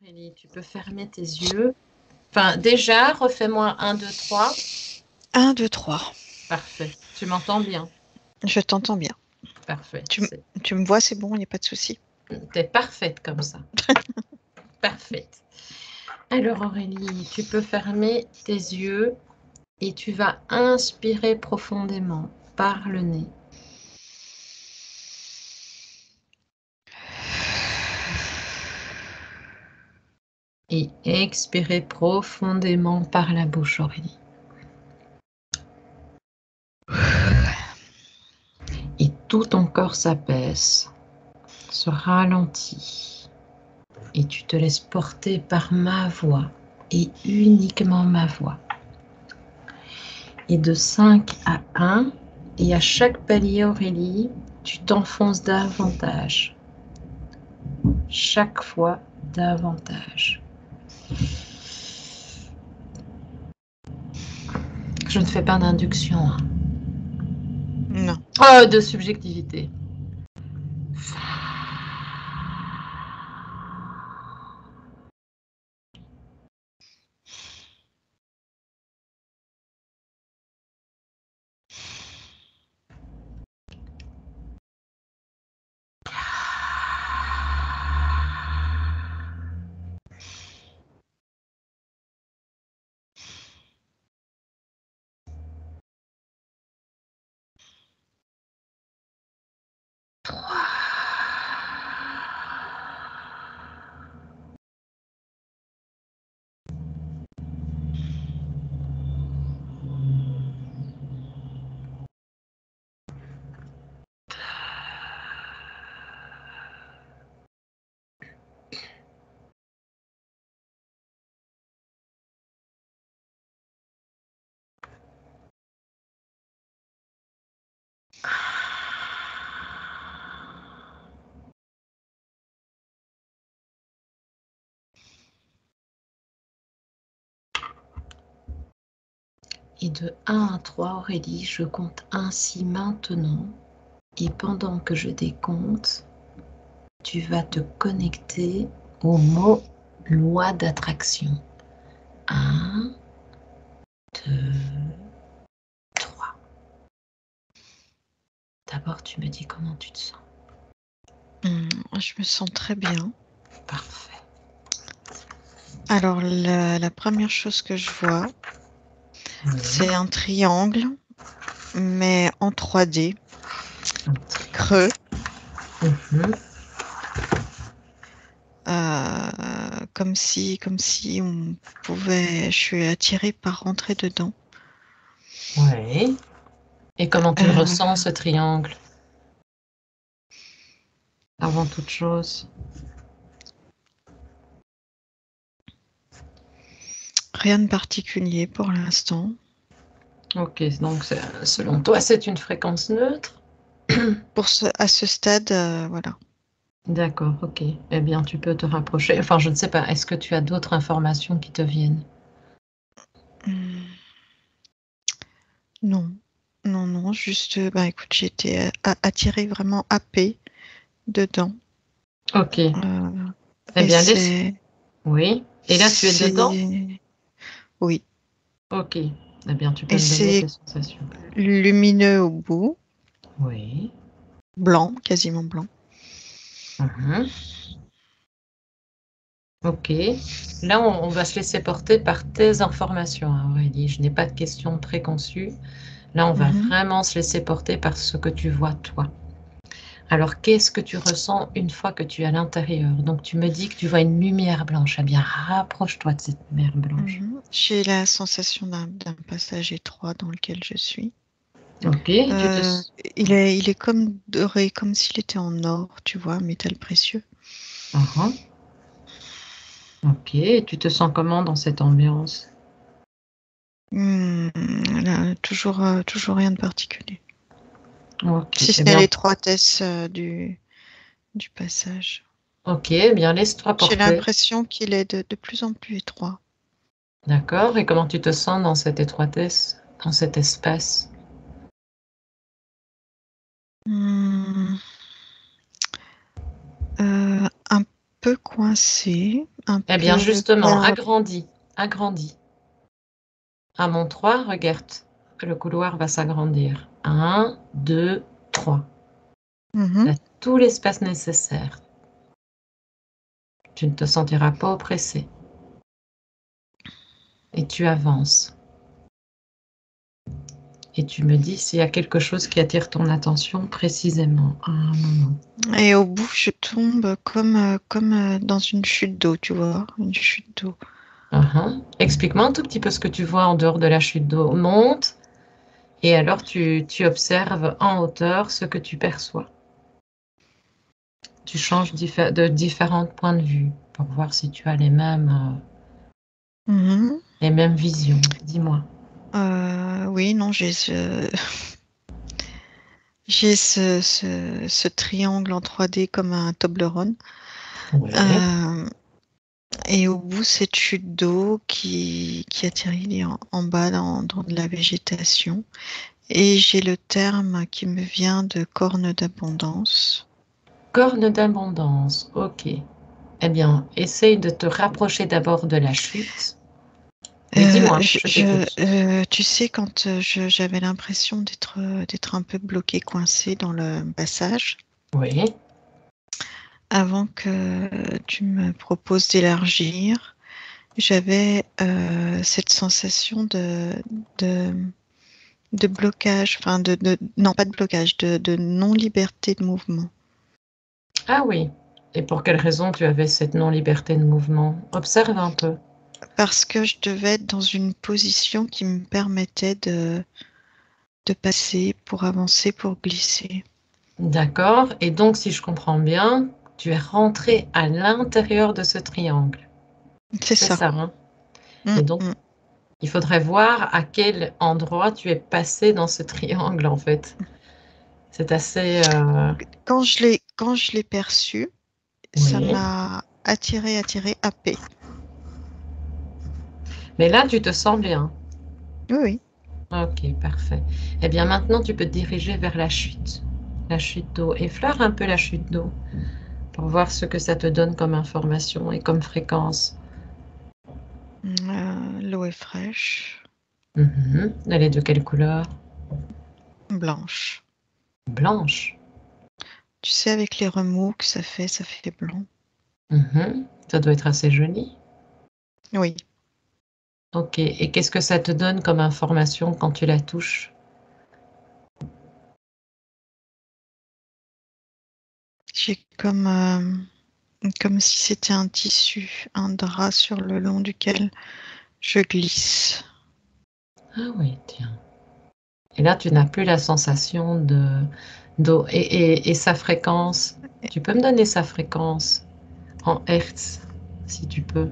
Aurélie, tu peux fermer tes yeux. Enfin, déjà, refais-moi 1, 2, 3. 1, 2, 3. Parfait. Tu m'entends bien? Je t'entends bien. Parfait. Tu me vois, c'est bon, il n'y a pas de souci. T'es parfaite comme ça. Parfaite. Alors, Aurélie, tu peux fermer tes yeux et tu vas inspirer profondément par le nez. Et expirer profondément par la bouche, Aurélie. Et tout ton corps s'apaise, se ralentit. Et tu te laisses porter par ma voix et uniquement ma voix. Et de 5 à 1, et à chaque palier, Aurélie, tu t'enfonces davantage. Chaque fois davantage. Je ne fais pas d'induction. Hein. Non. Oh, de subjectivité. Et de 1 à 3, Aurélie, je compte ainsi maintenant. Et pendant que je décompte, tu vas te connecter au mot loi d'attraction. 1, 2, 3. D'abord, tu me dis comment tu te sens. Je me sens très bien. Parfait. Alors, la première chose que je vois, c'est un triangle, mais en 3D, creux. Comme si on pouvait, je suis attirée par rentrer dedans. Oui. Et comment tu le ressens, ce triangle? Avant toute chose. Rien de particulier pour l'instant. Ok, donc selon toi, c'est une fréquence neutre? À ce stade, voilà. D'accord, ok. Eh bien, tu peux te rapprocher. Enfin, je ne sais pas. Est-ce que tu as d'autres informations qui te viennent? Hum, Non, non, juste, écoute, j'ai été attirée vraiment happée dedans. Ok. Eh Et bien, laisse. Oui. Et là, tu es dedans? Oui, Ok. Eh bien, tu peux et me donner c'est tes sensations. lumineux au bout, Oui. blanc, quasiment blanc. Mhm. Ok. Là, on va se laisser porter par tes informations, hein, Aurélie. Je n'ai pas de questions préconçues. Là, on va Mhm. vraiment se laisser porter par ce que tu vois, toi. Alors, qu'est-ce que tu ressens une fois que tu es à l'intérieur? Donc, tu me dis que tu vois une lumière blanche. Eh bien, rapproche-toi de cette lumière blanche. J'ai la sensation d'un passage étroit dans lequel je suis. Ok, tu te... Euh, il est comme doré, comme s'il était en or, tu vois, métal précieux. Mhm. Ok, tu te sens comment dans cette ambiance? Là, toujours rien de particulier. Ok, Si ce eh n'est bien, l'étroitesse du passage. ok, bien, laisse-toi J'ai porter. l'impression qu'il est de plus en plus étroit. D'accord, et comment tu te sens dans cette étroitesse, dans cet espace? Hum, un peu coincé, Eh bien, justement, agrandis. À mon 3, regarde, le couloir va s'agrandir. 1, 2, 3. Tu as tout l'espace nécessaire. Tu ne te sentiras pas oppressé. Et tu avances. Et tu me dis s'il y a quelque chose qui attire ton attention précisément à un moment. Et au bout, je tombe comme dans une chute d'eau, tu vois, une chute d'eau. Explique-moi un tout petit peu ce que tu vois en dehors de la chute d'eau. Monte, et alors tu observes en hauteur ce que tu perçois. Tu changes de différents points de vue pour voir si tu as les mêmes visions. Dis-moi. Oui, non, j'ai ce triangle en 3D comme un Toblerone. Ouais. Et au bout, cette chute d'eau qui atterrit en bas dans de la végétation. Et j'ai le terme qui me vient de corne d'abondance. Corne d'abondance, ok. Eh bien, essaye de te rapprocher d'abord de la chute. Oui, dis-moi, je t'écoute. Tu sais, quand j'avais l'impression d'être un peu bloquée, coincée dans le passage, Oui. avant que tu me proposes d'élargir, j'avais cette sensation de blocage, enfin non pas de blocage, de non-liberté de mouvement. Ah oui. Et pour quelle raison tu avais cette non-liberté de mouvement? Observe un peu. Parce que je devais être dans une position qui me permettait de passer pour avancer, pour glisser. D'accord. Et donc, si je comprends bien, tu es rentré à l'intérieur de ce triangle. C'est C'est ça. ça, hein? Et donc, il faudrait voir à quel endroit tu es passé dans ce triangle, en fait. C'est assez... Quand je l'ai perçu, ça Oui. m'a attiré, happé. Mais là, tu te sens bien. Oui, oui. Ok, parfait. Eh bien, maintenant, tu peux te diriger vers la chute d'eau. Effleure un peu la chute d'eau pour voir ce que ça te donne comme information et comme fréquence. L'eau est fraîche, Elle est de quelle couleur? blanche. Blanche. Tu sais, avec les remous que ça fait blanc. Ça doit être assez joli. Oui. Ok, et qu'est-ce que ça te donne comme information quand tu la touches? J'ai comme si c'était un tissu, un drap sur le long duquel je glisse. Ah oui, tiens. Et là, tu n'as plus la sensation d'eau. Et sa fréquence, tu peux me donner sa fréquence en hertz, si tu peux.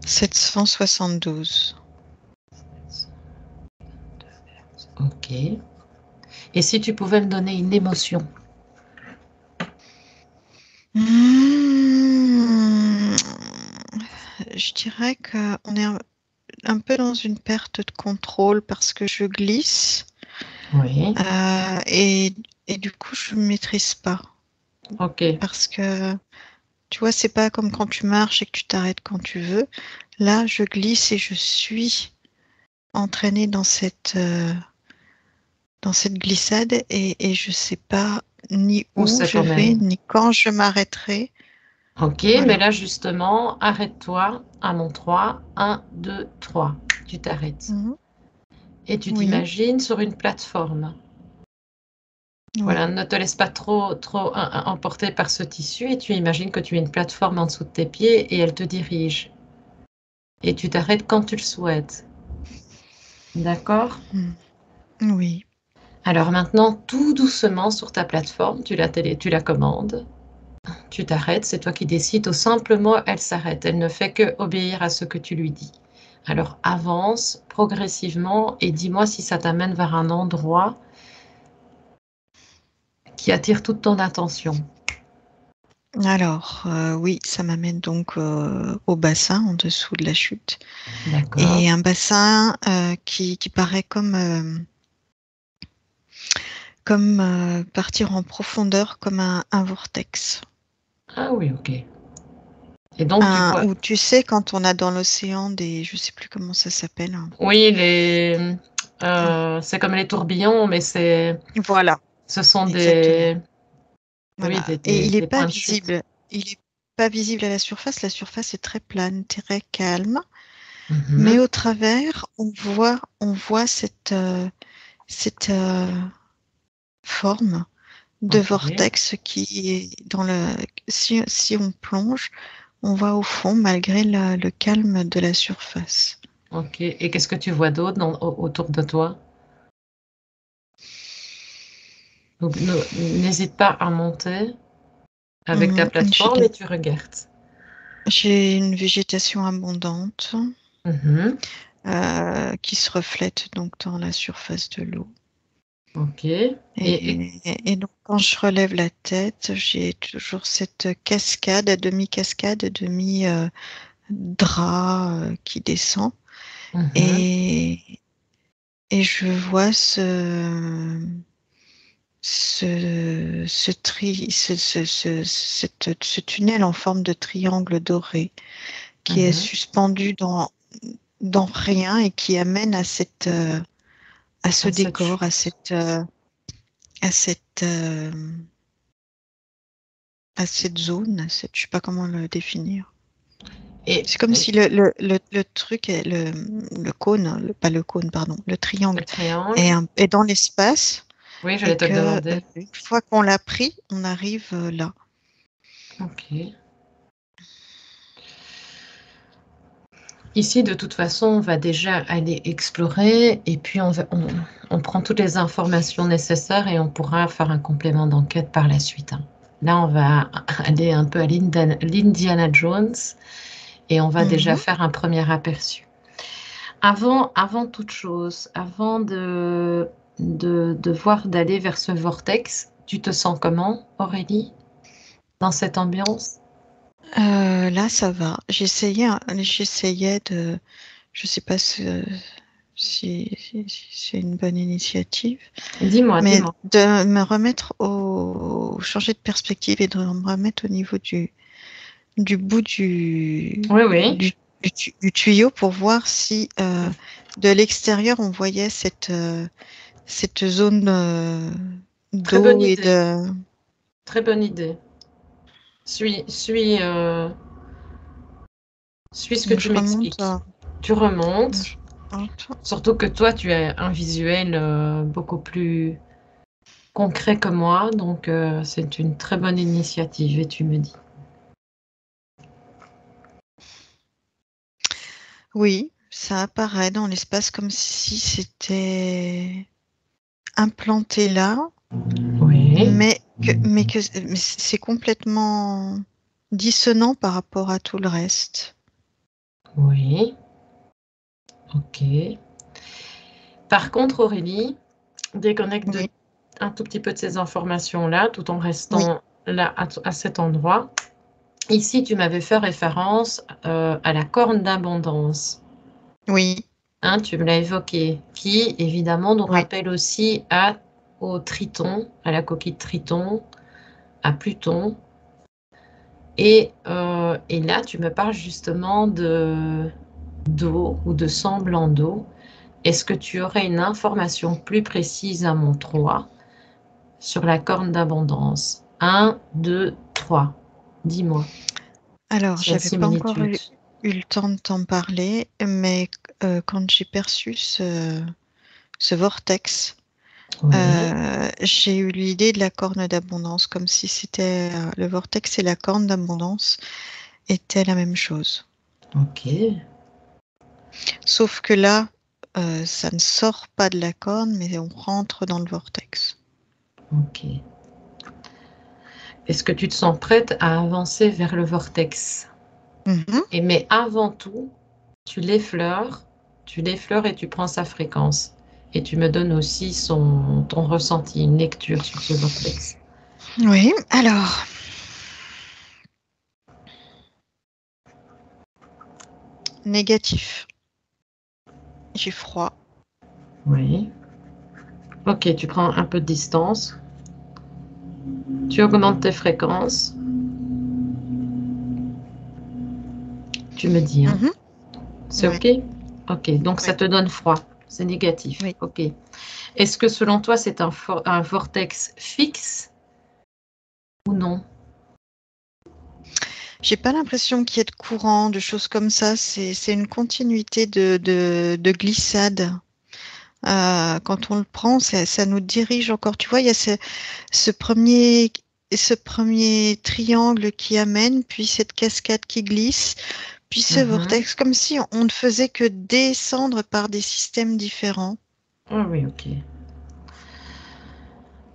772. Ok. Et si tu pouvais me donner une émotion? Je dirais qu'on est un peu dans une perte de contrôle parce que je glisse Oui. et du coup je ne maîtrise pas. Ok. Parce que tu vois, c'est pas comme quand tu marches et que tu t'arrêtes quand tu veux. Là, je glisse et je suis entraînée dans cette glissade et je sais pas ni Où où ça je vais, t'emmène? ni quand je m'arrêterai. Ok, mais Voilà. là justement, arrête-toi à mon 3. 1, 2, 3. Tu t'arrêtes. Mhm. Et tu Oui, t'imagines sur une plateforme. Voilà, oui. ne te laisse pas trop emporter par ce tissu et tu imagines que tu as une plateforme en dessous de tes pieds et elle te dirige. Et tu t'arrêtes quand tu le souhaites. D'accord? Mhm. Oui. Alors maintenant, tout doucement sur ta plateforme, tu la commandes. Tu t'arrêtes, c'est toi qui décides. Au simple mot, elle s'arrête. Elle ne fait que obéir à ce que tu lui dis. Alors avance progressivement et dis-moi si ça t'amène vers un endroit qui attire toute ton attention. Alors, oui, ça m'amène donc au bassin en dessous de la chute. D'accord? Et un bassin qui paraît comme partir en profondeur comme un vortex. Ah oui, ok. Et donc, tu vois. Ou tu sais, quand on a dans l'océan des, je sais plus comment ça s'appelle, hein. Oui, c'est comme les tourbillons, mais Voilà, ce sont exactement. oui, Voilà. Et il n'est des pas points de chute. visible. Il est pas visible à la surface. La surface est très plane, très calme. Mais Mhm. au travers, on voit cette forme de Ok, vortex qui est dans le. Si on plonge, on voit au fond malgré le calme de la surface. ok. Et qu'est-ce que tu vois d'autre autour de toi? Donc, n'hésite pas à monter avec ta J'ai plateforme et tu regardes. j'ai une végétation abondante Mhm. qui se reflète donc dans la surface de l'eau. Ok. Et donc, quand je relève la tête, j'ai toujours cette cascade, à demi-drap qui descend. Mhm. Et, et je vois ce tunnel en forme de triangle doré qui est Mhm. suspendu dans rien et qui amène à ce À cette décor, chute. à cette, euh, à cette zone, je sais pas comment le définir. Et, C'est comme et si le truc, le cône, pas le cône, pardon, le le triangle triangle. est dans l'espace Oui, et j'allais te le que demander. une fois qu'on l'a pris, on arrive là. Ok. Ici, de toute façon, on va déjà aller explorer et puis on prend toutes les informations nécessaires et on pourra faire un complément d'enquête par la suite, hein. Là, on va aller un peu à l'Indiana Jones et on va déjà Mhm. faire un premier aperçu. Avant toute chose, avant de voir d'aller vers ce vortex, tu te sens comment, Aurélie, dans cette ambiance? Là, ça va. J'essayais de, je sais pas si c'est une bonne initiative, Dis-moi, mais dis-moi. de me remettre changer de perspective et de me remettre au niveau du bout Oui, oui. du tuyau pour voir si de l'extérieur on voyait cette zone Très bonne d'eau et idée. de. Très bonne idée. Suis ce que Donc tu je remonte m'expliques. Tu remontes, je remonte. surtout que toi, tu as un visuel beaucoup plus concret que moi, donc c'est une très bonne initiative, et tu me dis. Oui, ça apparaît dans l'espace comme si c'était implanté là, Oui, mais c'est complètement dissonant par rapport à tout le reste. oui, ok. Par contre, Aurélie, déconnecte Oui, un tout petit peu de ces informations-là, tout en oui, restant là à cet endroit. Ici, tu m'avais fait référence à la corne d'abondance. oui, Hein, tu me l'as évoqué, qui évidemment nous oui. rappelle aussi au Triton, à la coquille de Triton, à Pluton. Et là, tu me parles justement d'eau ou de semblant d'eau. Est-ce que tu aurais une information plus précise à mon 3 sur la corne d'abondance? Un, 2, 3. Dis-moi Alors, s'il y a une j'avais pas encore similitude. eu le temps de t'en parler, mais quand j'ai perçu ce vortex, Oui, j'ai eu l'idée de la corne d'abondance, comme si c'était le vortex et la corne d'abondance étaient la même chose. ok, Sauf que là, ça ne sort pas de la corne, mais on rentre dans le vortex. ok. Est-ce que tu te sens prête à avancer vers le vortex? Mhm. Mais avant tout, tu l'effleures et tu prends sa fréquence. Et tu me donnes aussi ton ressenti, une lecture sur ce vortex. Oui, alors, négatif. J'ai froid. Oui, Ok, tu prends un peu de distance. Tu augmentes tes fréquences. Tu me dis, hein. Mhm. C'est Oui, ok? Ok, donc ça oui, te donne froid. C'est négatif. oui. Ok. Est-ce que selon toi, c'est un vortex fixe ou non? J'ai pas l'impression qu'il y ait de courant, de choses comme ça. C'est une continuité de glissade. Quand on le prend, ça nous dirige encore. Tu vois, il y a ce premier triangle qui amène, puis cette cascade qui glisse, puis ce Mhm. vortex, comme si on ne faisait que descendre par des systèmes différents. Ah oui, ok.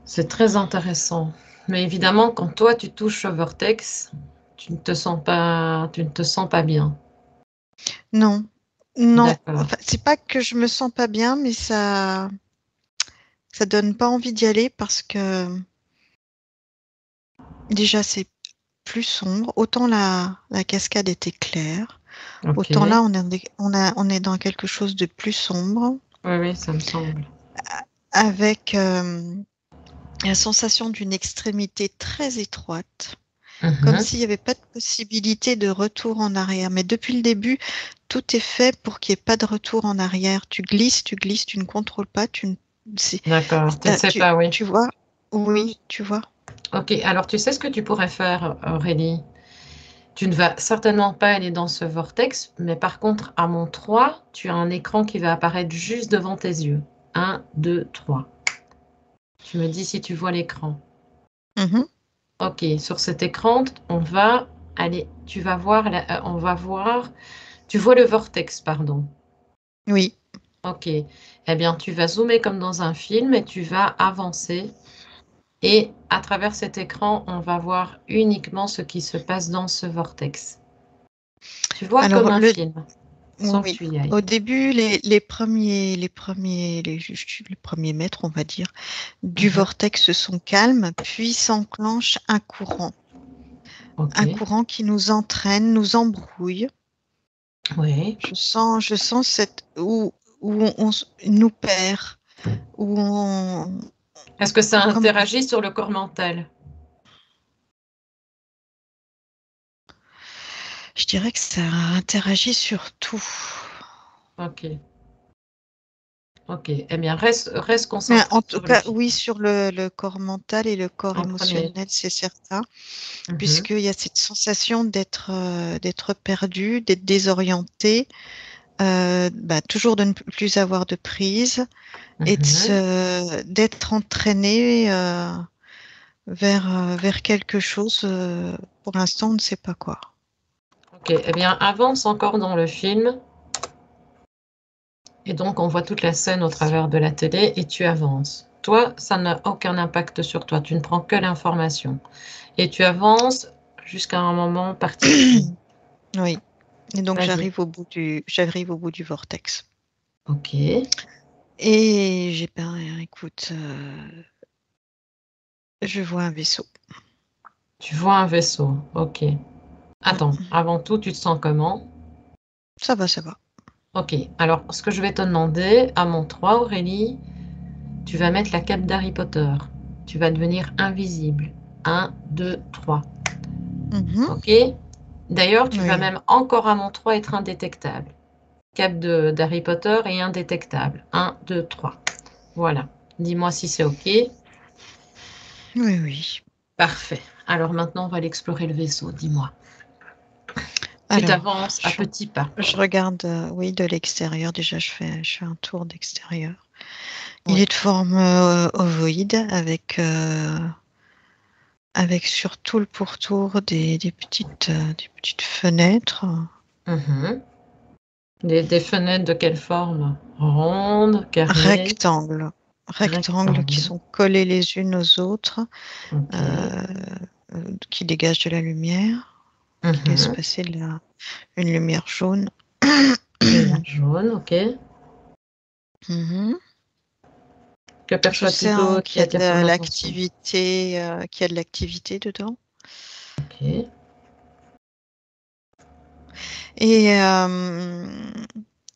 C'est très intéressant. Mais évidemment, quand toi, tu touches au vortex, tu ne te sens pas bien. Non, non. D'accord. Enfin, c'est pas que je me sens pas bien, mais ça donne pas envie d'y aller parce que déjà c'est plus sombre. Autant la cascade était claire, Ok. autant là on est dans quelque chose de plus sombre Oui, oui, ça me semble. avec la sensation d'une extrémité très étroite, comme Mhm. s'il n'y avait pas de possibilité de retour en arrière. Mais depuis le début, tout est fait pour qu'il n'y ait pas de retour en arrière. Tu glisses, tu ne contrôles pas, c'est- D'accord. Tu ne sais pas, oui. tu vois? Oui, tu vois. Ok. Alors, tu sais ce que tu pourrais faire, Aurélie? Tu ne vas certainement pas aller dans ce vortex, mais par contre, à mon 3, tu as un écran qui va apparaître juste devant tes yeux. Un, 2, 3. Tu me dis si tu vois l'écran. Mhm. Ok, sur cet écran, on va aller, tu vas voir, on va voir, tu vois le vortex, pardon. Oui. Ok, eh bien, tu vas zoomer comme dans un film et tu vas avancer. Et à travers cet écran, on va voir uniquement ce qui se passe dans ce vortex. Tu vois comme Alors un le film, sans que Oui, tu y ailles. au début, les premiers mètres, on va dire, du Mhm. vortex sont calmes, puis s'enclenche Ok, un courant qui nous entraîne, nous embrouille. oui. Je sens où nous perd, où Est-ce que ça comme, interagit sur le corps mental? je dirais que ça interagit sur tout. Ok, ok. Eh bien, reste Mais concentré en tout sur le cas, film oui, sur le corps mental et le corps en premier. émotionnel, c'est certain. Mhm, Puisqu'il y a cette sensation d'être perdu, d'être désorienté, toujours de ne plus avoir de prise et mhm. d'être entraîné vers quelque chose. Pour l'instant, on ne sait pas quoi. Ok, eh bien, avance encore dans le film. Et donc, on voit toute la scène au travers de la télé et tu avances. Toi, ça n'a aucun impact sur toi. Tu ne prends que l'information. Et tu avances jusqu'à un moment particulier. Oui. Et donc Vas-y. j'arrive au bout du vortex. Ok. Et écoute, je vois un vaisseau. Tu vois un vaisseau. Ok. Attends, Mm. avant tout, tu te sens comment? Ça va, ça va. Ok. Alors, ce que je vais te demander, à mon 3, Aurélie, tu vas mettre la cape d'Harry Potter. Tu vas devenir invisible. Un, 2, 3. Mhm. Ok? D'ailleurs, tu vas Oui, même encore à mon 3 être indétectable. Cap d'Harry Potter est indétectable. Un, 2, 3. Voilà. Dis-moi si c'est OK. oui, oui. Parfait. Alors maintenant, on va aller explorer le vaisseau. Dis-moi. Tu Alors, t'avances à petits pas. je regarde, oui, de l'extérieur. Déjà, je fais un tour d'extérieur. Il Oui. est de forme ovoïde avec sur tout le pourtour des petites fenêtres Mhm. Des fenêtres de quelle forme? Rondes, carrées, rectangles, rectangles qui rectangles. sont collées les unes aux autres, OK. euh, qui dégagent de la lumière, qui laissent Mhm. passer une lumière jaune. Lumière jaune, OK. Mhm. Que Je perçois-tu sens d'autre qu'il qui y a attire ton attention? qu'il y a de l'activité dedans. OK. Et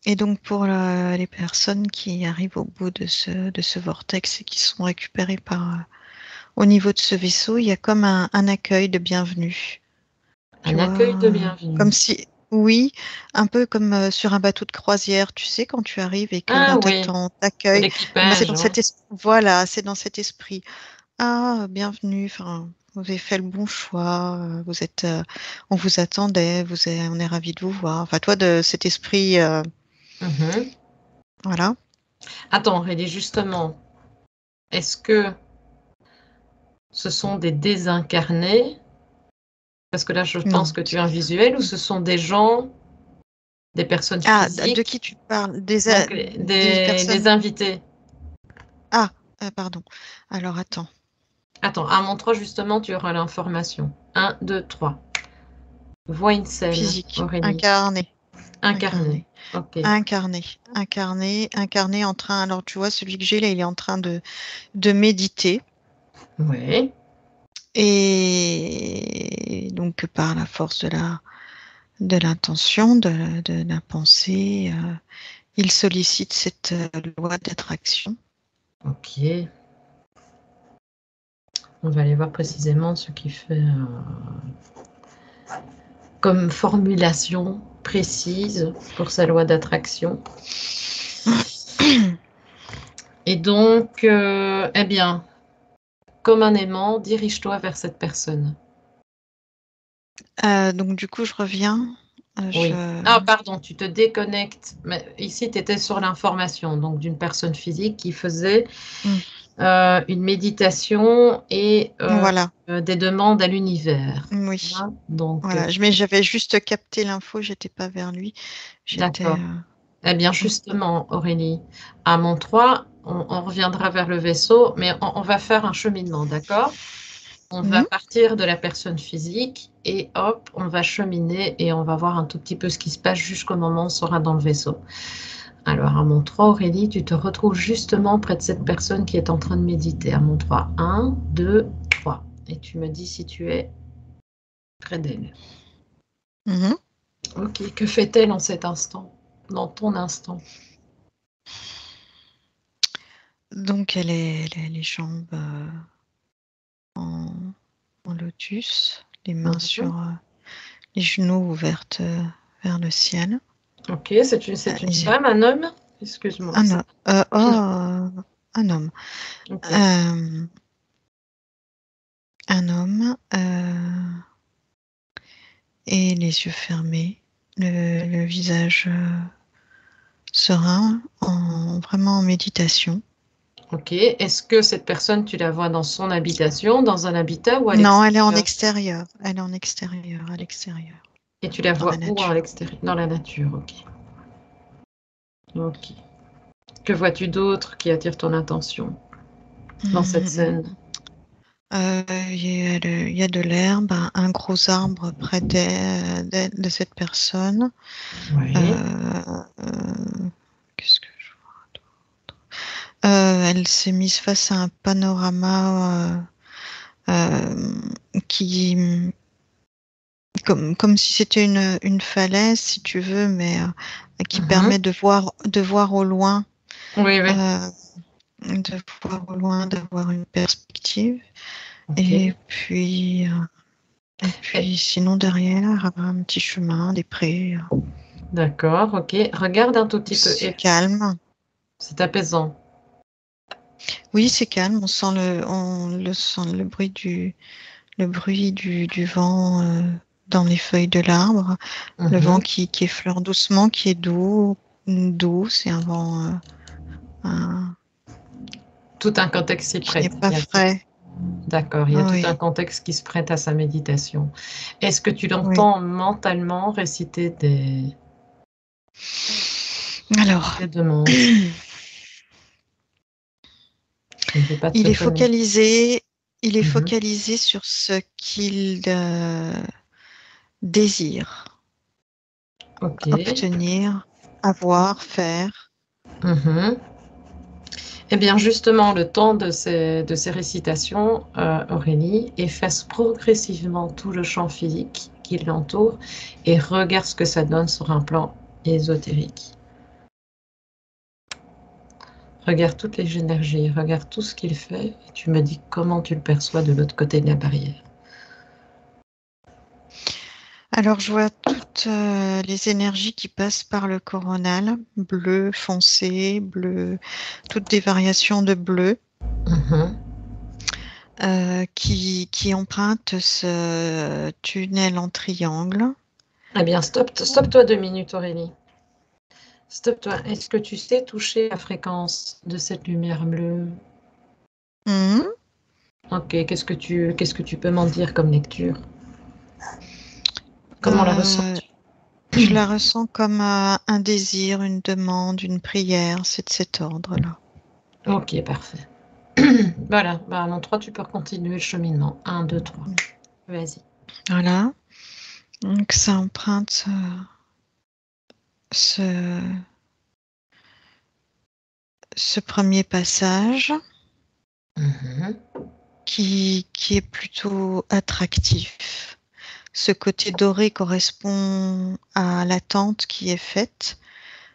Et donc pour les personnes qui arrivent au bout de ce vortex et qui sont récupérées au niveau de ce vaisseau, il y a comme un accueil de bienvenue. Tu Un vois, accueil de bienvenue. comme si, oui, un peu comme sur un bateau de croisière, tu sais, quand tu arrives et que Ah l'un oui, t'accueille, eh ben, c'est l'équipage, dans ouais. voilà, c'est dans cet esprit. Ah, bienvenue, enfin, vous avez fait le bon choix, on vous attendait, on est ravis de vous voir. Enfin, toi, de cet esprit, Mhm. voilà. Attends, Aurélie, justement, est-ce que ce sont des désincarnés? Parce que là, je pense Non. que tu as un visuel, ou ce sont des gens, des personnes Ah, de qui physiques, tu parles? donc Des des personnes. invités. Ah, pardon. Alors, attends. Attends, à mon 3, justement, tu auras l'information. Un, 2, 3. Vois une scène, Physique, Aurélie. incarné, Incarné. incarné, Ok. incarné en train. Alors, tu vois, celui que j'ai là, il est en train de méditer. Oui. Et donc, par la force de l'intention, de la pensée, il sollicite cette loi d'attraction. Ok. On va aller voir précisément ce qui fait comme formulation précise pour sa loi d'attraction. Et donc, eh bien, comme un aimant, dirige-toi vers cette personne. Donc, du coup, je reviens. Oui. Ah, pardon, tu te déconnectes. Mais ici, tu étais sur l'information, donc d'une personne physique qui faisait Hmm, une méditation et voilà, des demandes à l'univers. oui. Voilà. Donc, Voilà, mais j'avais juste capté l'info, j'étais pas vers lui. J'étais. d'accord. Eh bien, Mm, justement, Aurélie, à mon 3, on reviendra vers le vaisseau, mais on va faire un cheminement, d'accord? On va mhm, partir de la personne physique et hop, on va cheminer et on va voir un tout petit peu ce qui se passe jusqu'au moment où on sera dans le vaisseau. Alors, à mon 3, Aurélie, tu te retrouves justement près de cette personne qui est en train de méditer. À mon 3, 1, 2, 3. Et tu me dis si tu es près d'elle. mhm. Ok, que fait-elle en cet instant, dans ton instant? Donc elle a les jambes en, en lotus, les mains Mhm. sur les genoux ouvertes vers le ciel. Ok, c'est une Les- femme, un homme? Excuse-moi. un, ho- un homme. Ok, Euh, un homme et les yeux fermés, le visage serein, vraiment en méditation. ok. Est-ce que cette personne, tu la vois dans son habitation, dans un habitat ou à Non, elle est en l'extérieur? extérieur. Elle est en extérieur, à l'extérieur, Et tu la dans la vois où à nature. l'extérieur? Dans la nature, ok. Ok. Que vois-tu d'autre qui attire ton attention dans cette Hum, scène? il y a de l'herbe, un gros arbre près de cette personne. Oui. Euh, qu'est-ce que je elle s'est mise face à un panorama qui, comme si c'était une falaise, si tu veux, mais qui Mhm. permet de voir au loin, Oui, oui. euh, d'avoir une perspective. Ok. Et puis, sinon, derrière, un petit chemin, des prés. D'accord, ok. Regarde un tout petit peu. C'est calme. C'est apaisant. Oui, c'est calme. On sent le bruit du vent dans les feuilles de l'arbre. Le vent Mhm. qui effleure doucement, qui est doux. C'est un vent Tout un contexte s'y qui n'est prête. pas frais. D'accord, il y a tout un Oui, contexte qui se prête à sa méditation. Est-ce que tu oui. l'entends mentalement réciter Alors, des demandes? Je ne veux pas te il est connaître. focalisé, il est Mhm. focalisé sur ce qu'il désire Ok. obtenir, avoir, faire. Mhm. Eh bien, justement, le temps de ces récitations, Aurélie, efface progressivement tout le champ physique qui l'entoure et regarde ce que ça donne sur un plan ésotérique. Regarde toutes les énergies, regarde tout ce qu'il fait, et tu me dis comment tu le perçois de l'autre côté de la barrière. Alors, je vois toutes les énergies qui passent par le coronal, bleu foncé, bleu, toutes des variations de bleu Mhm. qui empruntent ce tunnel en triangle. Eh bien, stop-toi 2 minutes, Aurélie. Stop-toi. Est-ce que tu sais toucher la fréquence de cette lumière bleue? Mhm. Ok, qu'est-ce que tu peux m'en dire comme lecture? Comment la Euh, ressens-tu? je la ressens comme un désir, une demande, une prière, c'est de cet ordre-là. Ok, parfait. Voilà, bah, à mon 3, tu peux continuer le cheminement. 1, 2, 3. Vas-y. Voilà. Donc ça emprunte ce, ce premier passage Mhm. qui est plutôt attractif. Ce côté doré correspond à l'attente qui est faite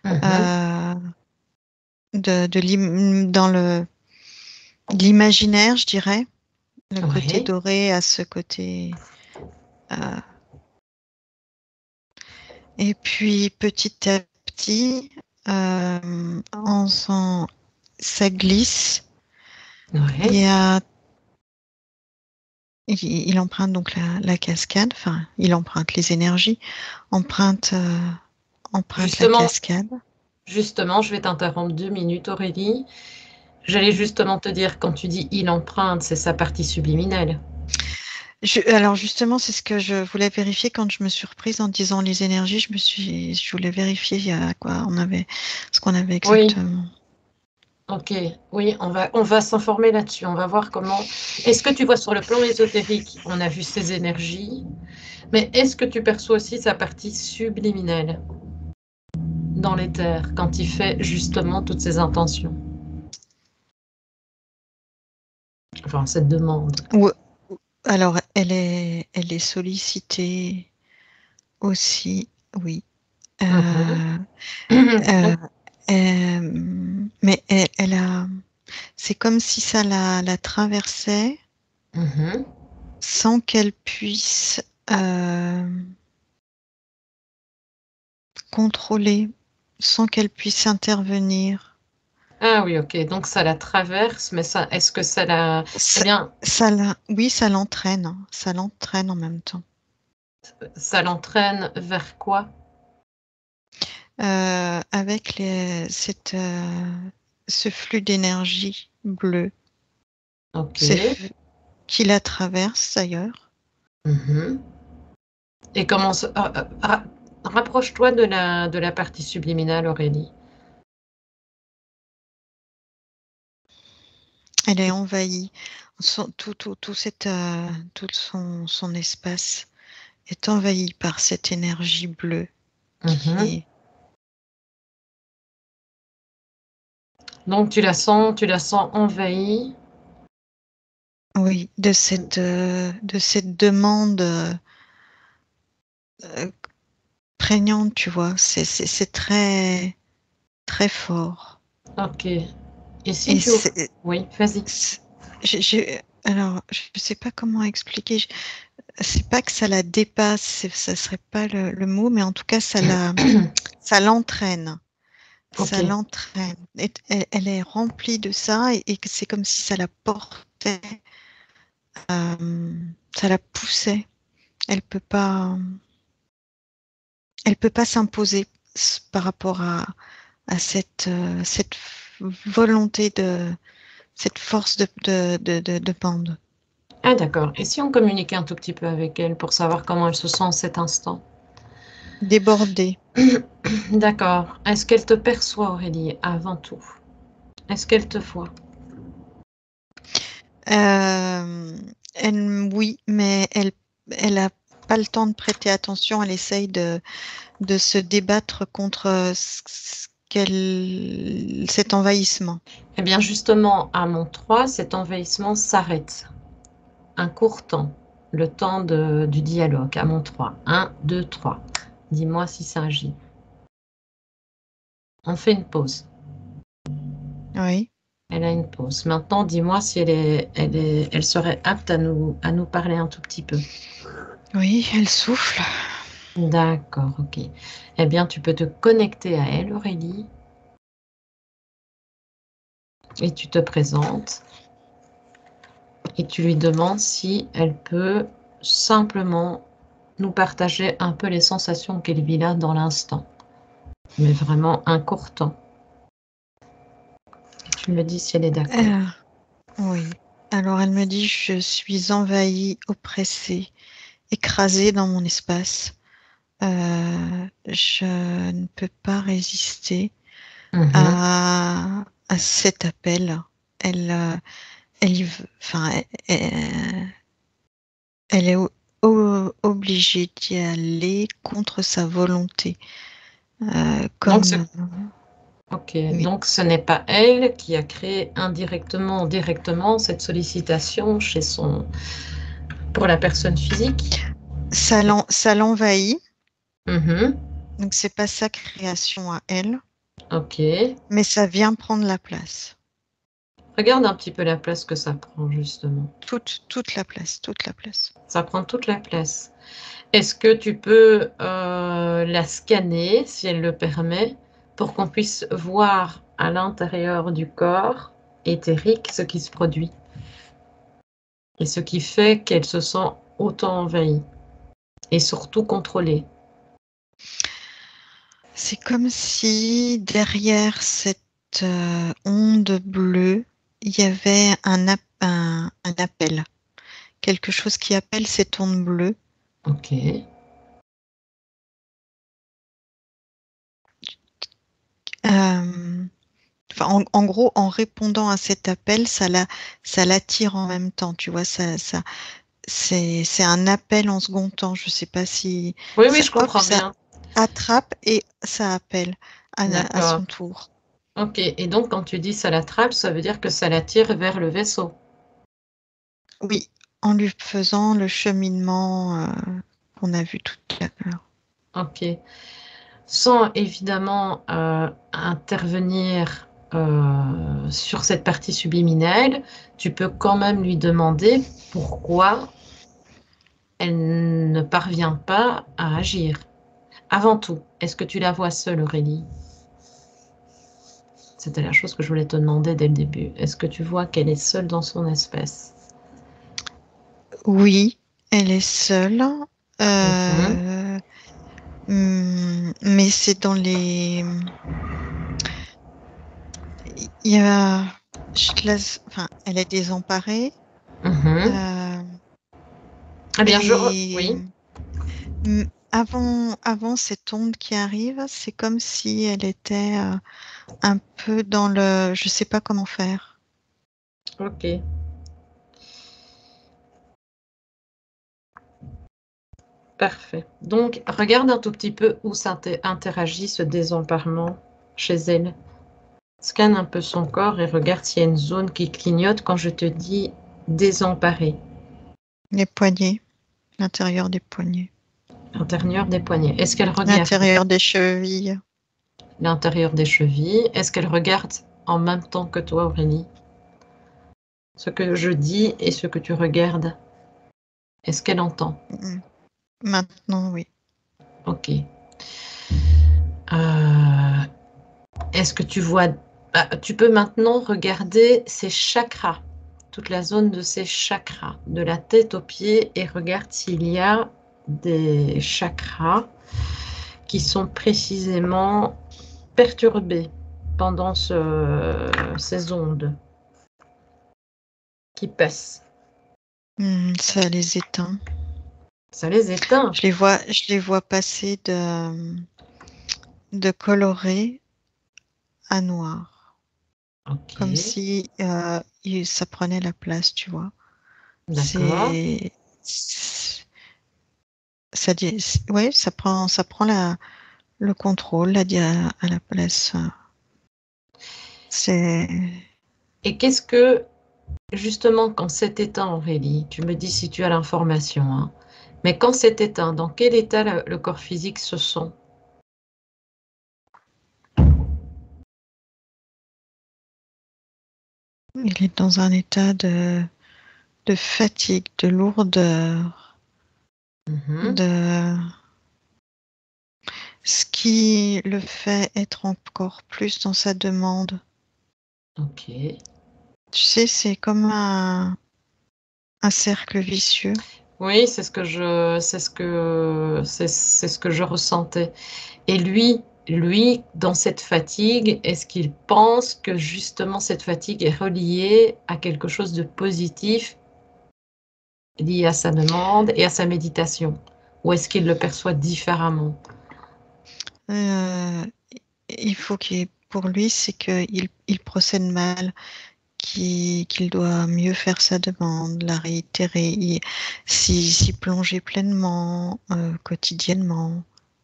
Mhm. euh, dans l'imaginaire, je dirais. Le côté Oui. doré à ce côté. euh, et puis petit à petit, ça glisse. Il Oui. y a, il emprunte donc la cascade. Enfin, il emprunte les énergies. Emprunte, emprunte la Justement, cascade. justement, je vais t'interrompre 2 minutes, Aurélie. J'allais justement te dire, quand tu dis il emprunte, c'est sa partie subliminale. Alors justement, c'est ce que je voulais vérifier quand je me suis reprise en disant les énergies. Je voulais vérifier à quoi ce qu'on avait Oui, exactement. ok. Oui, on va s'informer là-dessus. On va voir comment. Est-ce que tu vois sur le plan ésotérique, on a vu ses énergies, mais est-ce que tu perçois aussi sa partie subliminale dans l'éther, quand il fait justement toutes ses intentions? Enfin, cette demande. Ou- alors, elle est sollicitée aussi, oui. Mhm. Euh, euh, mais c'est comme si ça la traversait Mhm. sans qu'elle puisse contrôler, sans qu'elle puisse intervenir. Ah oui, ok. Donc ça la traverse, mais ça, est-ce que ça la... Eh Ça, bien, oui, ça l'entraîne en même temps. ça l'entraîne vers quoi? Avec ce flux d'énergie bleue Ok. c'est qui la traverse d'ailleurs. Mhm. Et comment rapproche-toi de la partie subliminale, Aurélie. Elle est envahie. Tout son espace est envahi par cette énergie bleue qui Mhm. est, Donc tu la sens envahie. oui, de cette demande euh, prégnante, tu vois. C'est très, très fort. Ok. Et si Et tu ouvres... Oui, vas-y. alors, je ne sais pas comment expliquer. C'est pas que ça la dépasse, ça serait pas le mot, mais en tout cas, ça l'entraîne. Ok. Ça l'entraîne. Elle est remplie de ça et que c'est comme si ça la portait, ça la poussait. Elle peut pas, elle peut pas s'imposer par rapport à cette volonté cette force de bande. Ah d'accord. Et si on communiquait un tout petit peu avec elle pour savoir comment elle se sent en cet instant? Débordée. D'accord. Est-ce qu'elle te perçoit, Aurélie, avant tout? Est-ce qu'elle te voit? Euh, oui, mais elle a pas le temps de prêter attention. Elle essaye de se débattre contre cet envahissement. Eh bien, justement, à mon 3, cet envahissement s'arrête. Un court temps. Le temps du dialogue, à mon 3. 1, 2, 3. Dis-moi si ça agit. On fait une pause. Oui, Elle a une pause. Maintenant, dis-moi si elle serait apte à nous parler un tout petit peu. oui, elle souffle. D'accord, ok. Eh bien, tu peux te connecter à elle, Aurélie, et tu te présentes et tu lui demandes si elle peut simplement nous partager un peu les sensations qu'elle vit là dans l'instant, mais vraiment un court temps. Et tu me dis si elle est d'accord. Euh, oui. Alors elle me dit, je suis envahie, oppressée, écrasée dans mon espace. Je ne peux pas résister Mhm. à cet appel. Elle, elle y veut, enfin, elle est obligée d'y aller contre sa volonté. Donc, ce, Comme, ok. oui, Donc, ce n'est pas elle qui a créé indirectement ou directement cette sollicitation pour la personne physique. ça l'envahit. Mhm. Donc c'est pas sa création à elle, Ok. mais ça vient prendre la place. Regarde un petit peu la place que ça prend, justement. Toute la place, toute la place. Ça prend toute la place. Est-ce que tu peux la scanner, si elle le permet, pour qu'on puisse voir à l'intérieur du corps éthérique ce qui se produit et ce qui fait qu'elle se sent autant envahie et surtout contrôlée? C'est comme si derrière cette onde bleue, il y avait un appel, quelque chose qui appelle cette onde bleue. Ok. Euh, enfin, en gros, en répondant à cet appel, ça l'attire en même temps. Tu vois, c'est un appel en second temps. Je sais pas si Oui, oui, ça, je hop, comprends ça bien. attrape et ça appelle à D'accord. son tour. Ok. Et donc, quand tu dis ça l'attrape, ça veut dire que ça l'attire vers le vaisseau. Oui, en lui faisant le cheminement qu'on a vu tout à l'heure. Ok. Sans évidemment intervenir sur cette partie subliminale, tu peux quand même lui demander pourquoi elle ne parvient pas à agir. Avant tout, est-ce que tu la vois seule, Aurélie? C'était la chose que je voulais te demander dès le début. Est-ce que tu vois qu'elle est seule dans son espèce? Oui, elle est seule, Mhm, euh, mais c'est dans les. Il y a, enfin, elle est désemparée. mhm. euh, Eh bien, et oui. avant cette onde qui arrive, c'est comme si elle était un peu dans le. Je sais pas comment faire. Ok, parfait. Donc, regarde un tout petit peu où interagit ce désemparement chez elle. Scanne un peu son corps et regarde s'il y a une zone qui clignote quand je te dis désemparé, Les poignets, l'intérieur des poignets, l'intérieur des poignets. Est-ce qu'elle regarde l'intérieur des chevilles. l'intérieur des chevilles? Est-ce qu'elle regarde en même temps que toi, Aurélie? Ce que je dis et ce que tu regardes, est-ce qu'elle entend? Mm. Maintenant, oui. Ok. Euh, est-ce que tu vois... Ah, tu peux maintenant regarder ses chakras, toute la zone de ses chakras, de la tête aux pieds, et regarde s'il y a des chakras qui sont précisément perturbés pendant ces ondes qui passent. Ça les éteint. Ça les éteint. Je les vois passer de coloré à noir, Ok, comme si ça prenait la place, tu vois. d'accord. C'est- ça, ouais, ça prend le contrôle à la place. C'est Et qu'est-ce que, justement, quand c'est éteint, Aurélie, tu me dis si tu as l'information, hein, mais quand c'est éteint, dans quel état le corps physique se sent? Il est dans un état de fatigue, de lourdeur, de ce qui le fait être encore plus dans sa demande. Ok. Tu sais, c'est comme un cercle vicieux. Oui, c'est ce que je ressentais. Et lui, dans cette fatigue, est-ce qu'il pense que justement cette fatigue est reliée à quelque chose de positif lié à sa demande et à sa méditation? Ou est-ce qu'il le perçoit différemment? Euh, il faut pour lui, c'est qu'il procède mal, qu'il doit mieux faire sa demande, la réitérer, s'y plonger pleinement, quotidiennement.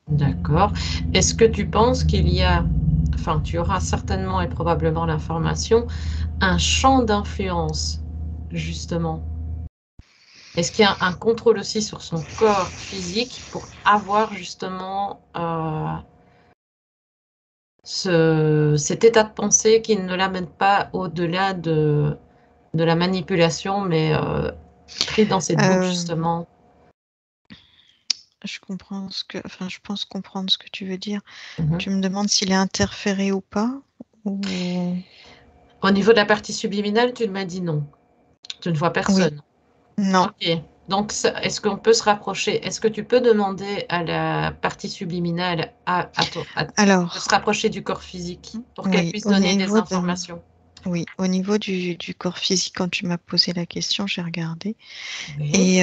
D'accord. Est-ce que tu penses qu'il y a, enfin, tu auras certainement et probablement l'information, un champ d'influence, justement? Est-ce qu'il y a un contrôle aussi sur son corps physique pour avoir justement cet état de pensée qui ne l'amène pas au-delà de la manipulation, mais pris dans cette boucle Euh, justement? je pense comprendre ce que tu veux dire. Mhm. Tu me demandes s'il est interféré ou pas, ou... Au niveau de la partie subliminale, tu m'as dit non. Tu ne vois Oui, personne. non. Ok. Donc, est-ce qu'on peut se rapprocher? Est-ce que tu peux demander à la partie subliminale de se Alors, rapprocher du corps physique pour qu'elle oui, puisse donner des informations? au niveau du corps physique, quand tu m'as posé la question, j'ai regardé. Oui. Et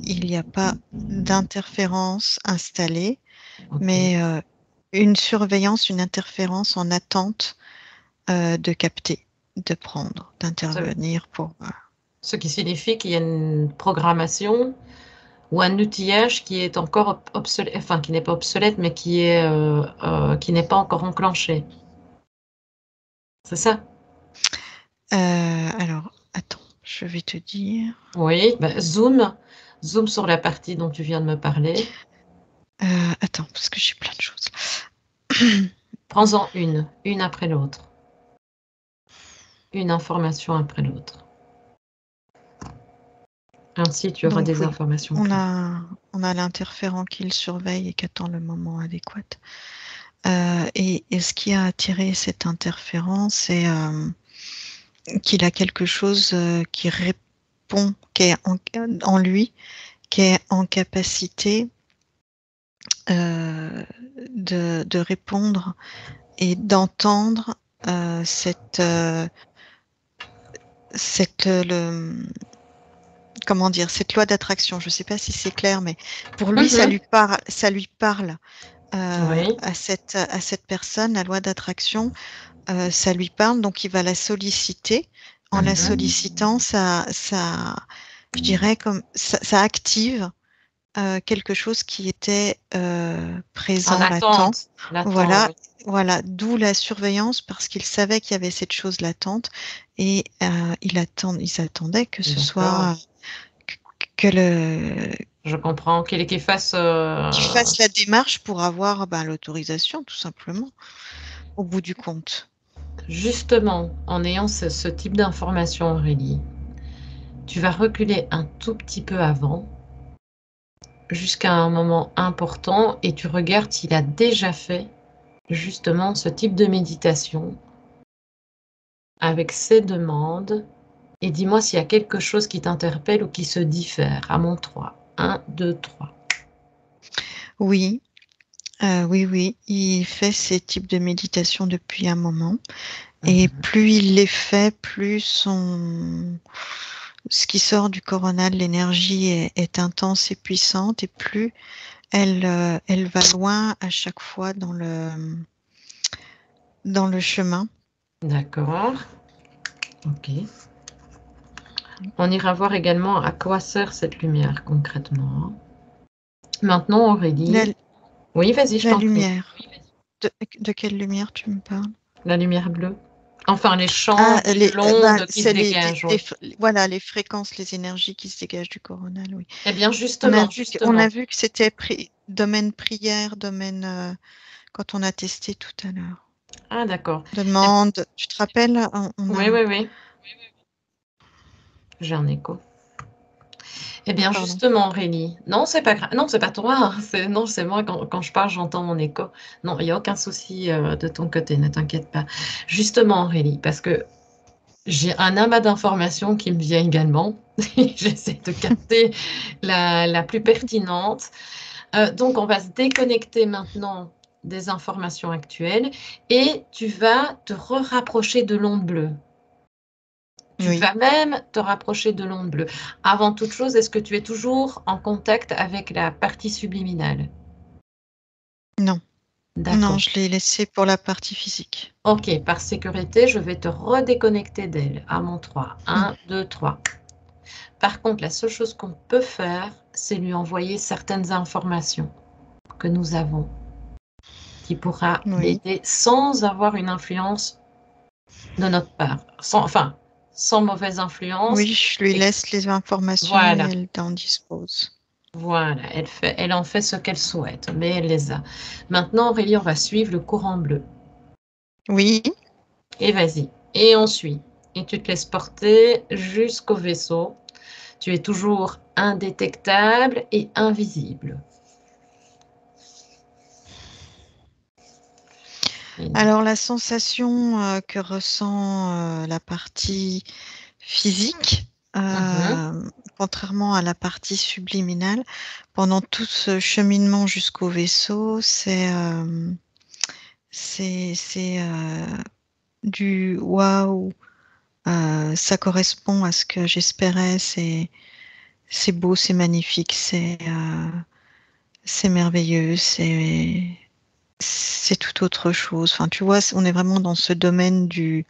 il n'y a pas d'interférence installée, Ok. mais une surveillance, une interférence en attente de capter, de prendre, Ce, d'intervenir pour... ce qui signifie qu'il y a une programmation ou un outillage qui est encore obsolète, enfin qui n'est pas obsolète, mais qui n'est pas encore enclenché. C'est ça? alors, attends, je vais te dire. Oui. Ben, zoom sur la partie dont tu viens de me parler. Attends, parce que j'ai plein de choses. Prends-en une après l'autre. Une information après l'autre. Ainsi, tu auras Donc des oui, informations on claires. a, on a l'interférent qui le surveille et qui attend le moment adéquat. Et ce qui a attiré cette interférence, c'est qu'il a quelque chose qui répond, qui est en lui, qui est en capacité euh, de répondre et d'entendre cette comment dire, cette loi d'attraction. Je ne sais pas si c'est clair, mais pour lui, Mhm. ça lui parle Oui. à cette personne, la loi d'attraction, ça lui parle, donc il va la solliciter. En la Mhm. sollicitant, je dirais comme ça active quelque chose qui était En présent, latent. attente. L'attend, Voilà, oui. voilà, d'où la surveillance parce qu'il savait qu'il y avait cette chose latente et ils attendaient que ce D'accord. soit que le Je comprends. Qu'il fasse. qu'il fasse la démarche pour avoir ben, l'autorisation, tout simplement, au bout du compte. Justement, en ayant ce type d'information, Aurélie, tu vas reculer un tout petit peu avant, jusqu'à un moment important, et tu regardes s'il a déjà fait justement ce type de méditation avec ses demandes. Et dis-moi s'il y a quelque chose qui t'interpelle ou qui se diffère. À mon 3. 1, 2, 3. Oui, oui, il fait ces types de méditation depuis un moment. Et plus il les fait, plus ce qui sort du coronal, l'énergie est intense et puissante, et plus elle va loin à chaque fois dans le chemin. D'accord. Ok. On ira voir également à quoi sert cette lumière concrètement. Maintenant, La, Aurélie. Oui, vas-y, je la t'en prie. lumière. De quelle lumière tu me parles? La lumière bleue. Enfin, les champs, Ah, l'onde qui se c'est dégage, oui. voilà, les fréquences, les énergies qui se dégagent du coronal, oui. Eh bien, justement, On a justement. vu que c'était domaine prière, domaine quand on a testé tout à l'heure. Ah, d'accord. Demande, tu te rappelles, Oui, oui, oui. J'ai un écho. Eh bien, Pardon. justement, Aurélie, non, c'est pas grave. Non, c'est pas toi. Hein. Non, c'est moi. Quand je parle, j'entends mon écho. Non, il n'y a aucun souci de ton côté, ne t'inquiète pas. Justement, Aurélie, parce que j'ai un amas d'informations qui me vient également. J'essaie de capter la plus pertinente. Donc, on va se déconnecter maintenant des informations actuelles et tu vas te rapprocher de l'onde bleue. Tu Oui, vas même te rapprocher de l'onde bleue. Avant toute chose, est-ce que tu es toujours en contact avec la partie subliminale? non. Non, D'accord. je l'ai laissé pour la partie physique. Ok, par sécurité, je vais te redéconnecter d'elle à mon 3. Mm. 1, 2, 3. Par contre, la seule chose qu'on peut faire, c'est lui envoyer certaines informations que nous avons, qui pourra Oui, l'aider sans avoir une influence de notre part. Enfin, sans mauvaise influence. oui, je lui Et laisse les informations et voilà. elle en dispose. Voilà, elle en fait ce qu'elle souhaite, mais elle les a. Maintenant, Aurélie, on va suivre le courant bleu. Oui, Et vas-y. Et on suit. Et tu te laisses porter jusqu'au vaisseau. Tu es toujours indétectable et invisible. Et- alors la sensation que ressent la partie physique, Mhm. contrairement à la partie subliminale, pendant tout ce cheminement jusqu'au vaisseau, c'est du waouh, ça correspond à ce que j'espérais, c'est beau, c'est magnifique, c'est merveilleux, c'est tout autre chose. Enfin, tu vois, on est vraiment dans ce domaine de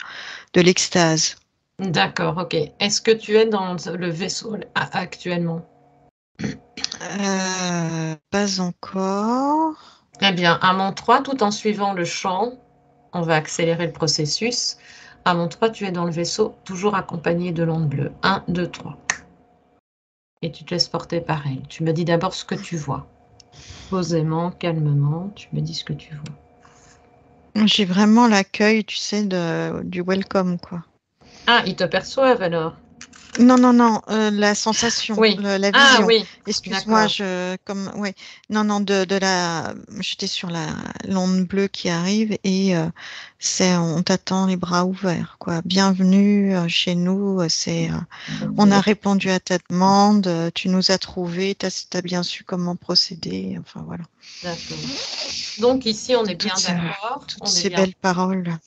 l'extase. D'accord, ok. Est-ce que tu es dans le vaisseau actuellement? Pas encore. Eh bien, à mon 3, tout en suivant le champ, on va accélérer le processus. À mon 3, tu es dans le vaisseau, toujours accompagné de l'onde bleue. 1, 2, 3. Et tu te laisses porter par elle. Tu me dis d'abord ce que tu vois. Posément, calmement, tu me dis ce que tu vois. J'ai vraiment l'accueil, tu sais, du welcome, quoi. Ah, ils te perçoivent alors? Non, non, non, la sensation, Oui. la Ah vision. oui, Excuse-moi, d'accord. ouais. Non, non, j'étais sur l'onde bleue qui arrive et on t'attend les bras ouverts, quoi. Bienvenue chez nous. On a répondu à ta demande. Tu nous as trouvés. T'as bien su comment procéder. Enfin voilà. D'accord. Donc ici, on est Toutes bien ces, d'accord. toutes On est ces bien. belles paroles.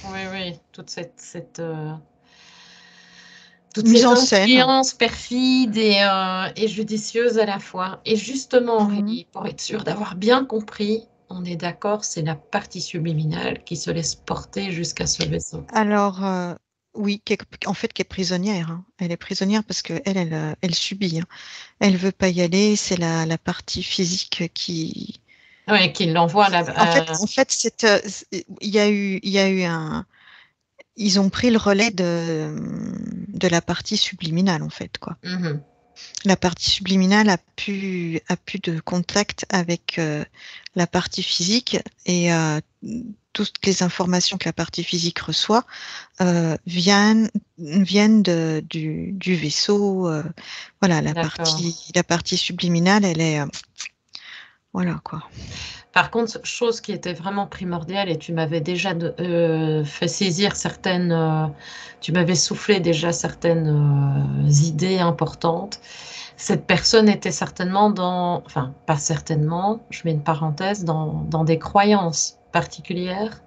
Oui, oui. Toute Mise cette en scène. influence perfide et judicieuse à la fois. Et justement, Mhm. Aurélie, pour être sûr d'avoir bien compris, on est d'accord, c'est la partie subliminale qui se laisse porter jusqu'à ce vaisseau. Alors, oui, en fait, qui est prisonnière, hein. Elle est prisonnière parce que elle subit, hein. Elle veut pas y aller. C'est la partie physique qui. Oui, qui l'envoie En fait, il y a eu ils ont pris le relais de la partie subliminale, en fait, quoi. mhm. La partie subliminale a plus de contact avec la partie physique et toutes les informations que la partie physique reçoit viennent du vaisseau. Voilà, D'accord. la partie subliminale, elle est, voilà quoi. Par contre, chose qui était vraiment primordiale, et tu m'avais déjà fait saisir tu m'avais soufflé déjà certaines idées importantes. Cette personne était certainement enfin, pas certainement, je mets une parenthèse, dans des croyances particulières.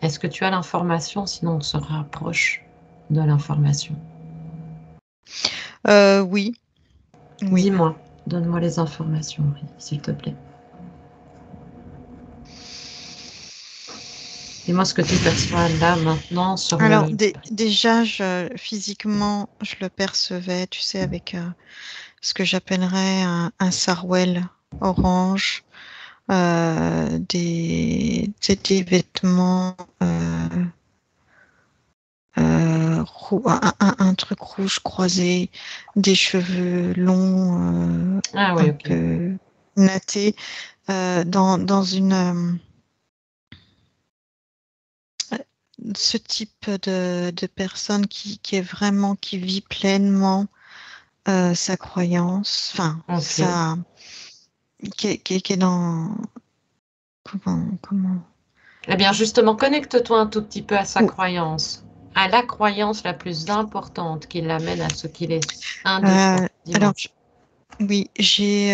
Est-ce que tu as l'information? Sinon, on se rapproche de l'information. Oui, oui. Dis-moi, donne-moi les informations, s'il te plaît. Dis-moi ce que tu perçois là, maintenant, sur Alors le... déjà, physiquement, je le percevais, tu sais, avec ce que j'appellerais un sarouel orange, des vêtements, un truc rouge croisé, des cheveux longs, Ah oui, un ok. peu nattés, dans une ce type de personne qui est vraiment, qui vit pleinement sa croyance, enfin, Ok. qui est dans, comment, Eh bien, justement, connecte-toi un tout petit peu à sa ou- croyance, à la croyance la plus importante qui l'amène à ce qu'il est. Un, deux, trois. alors, Dis-moi. oui, j'ai,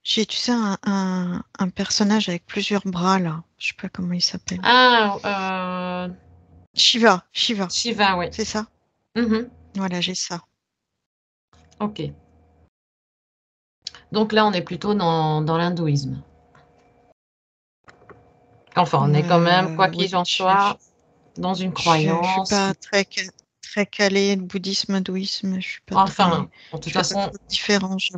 tu sais, un personnage avec plusieurs bras, là, je sais pas comment il s'appelle. Ah, Shiva, Shiva, oui. c'est ça? Mhm. Voilà, j'ai ça. Ok. Donc là, on est plutôt dans l'hindouisme. Enfin, on est quand même, quoi Oui, qu'il en soit, dans une je suis croyance pas qui... très calée, le bouddhisme, hindouisme, je suis pas Enfin, très, de toute je fais pas façon, trop de différence.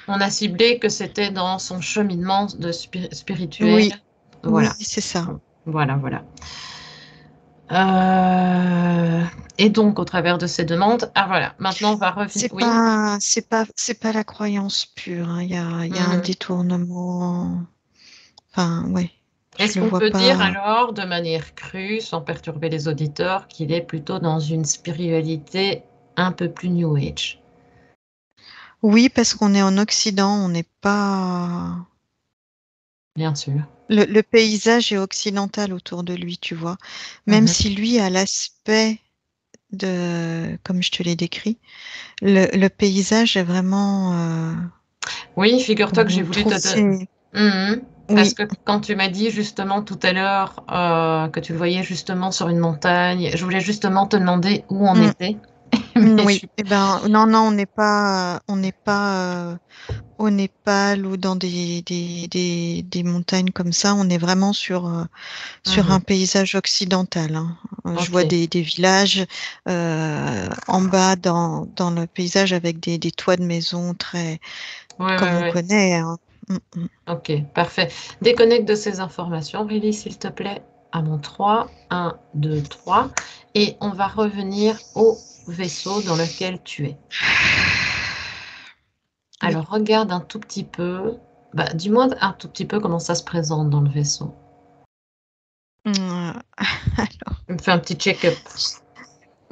on a ciblé que c'était dans son cheminement de spirituel. Oui, oui, Voilà. c'est ça. Voilà, voilà. Euh, Et donc, au travers de ces demandes, ah voilà, maintenant on va revenir. Oui. C'est pas la croyance pure, hein. Il y a un Mhm. détournement. Enfin, ouais, je Est-ce le qu'on vois peut dire pas. alors, de manière crue, sans perturber les auditeurs, qu'il est plutôt dans une spiritualité un peu plus New Age? Oui, parce qu'on est en Occident, on n'est pas. Bien sûr. Le paysage est occidental autour de lui, tu vois. Même Mhm. si lui a l'aspect de, comme je te l'ai décrit, le paysage est vraiment. Oui, figure-toi que j'ai On voulu te... trouve c'est. Mhm. Parce Oui. que quand tu m'as dit justement tout à l'heure que tu le voyais justement sur une montagne, je voulais justement te demander où on Mm, était. Mais je oui. suis... Eh ben, non, non, on n'est pas au Népal ou dans des montagnes comme ça. On est vraiment sur un Mhm. paysage occidental, hein. Je vois Ok. des villages en bas dans le paysage avec des toits de maison très Oui, comme oui, on oui. connaît, hein. Mm, mm. Ok, parfait. Déconnecte de ces informations, Rélie, s'il te plaît, à mon 3. 1, 2, 3. Et on va revenir au vaisseau dans lequel tu es. Oui. Alors, regarde un tout petit peu. Bah, dis-moi un tout petit peu comment ça se présente dans le vaisseau. Mm, Fais un petit check-up.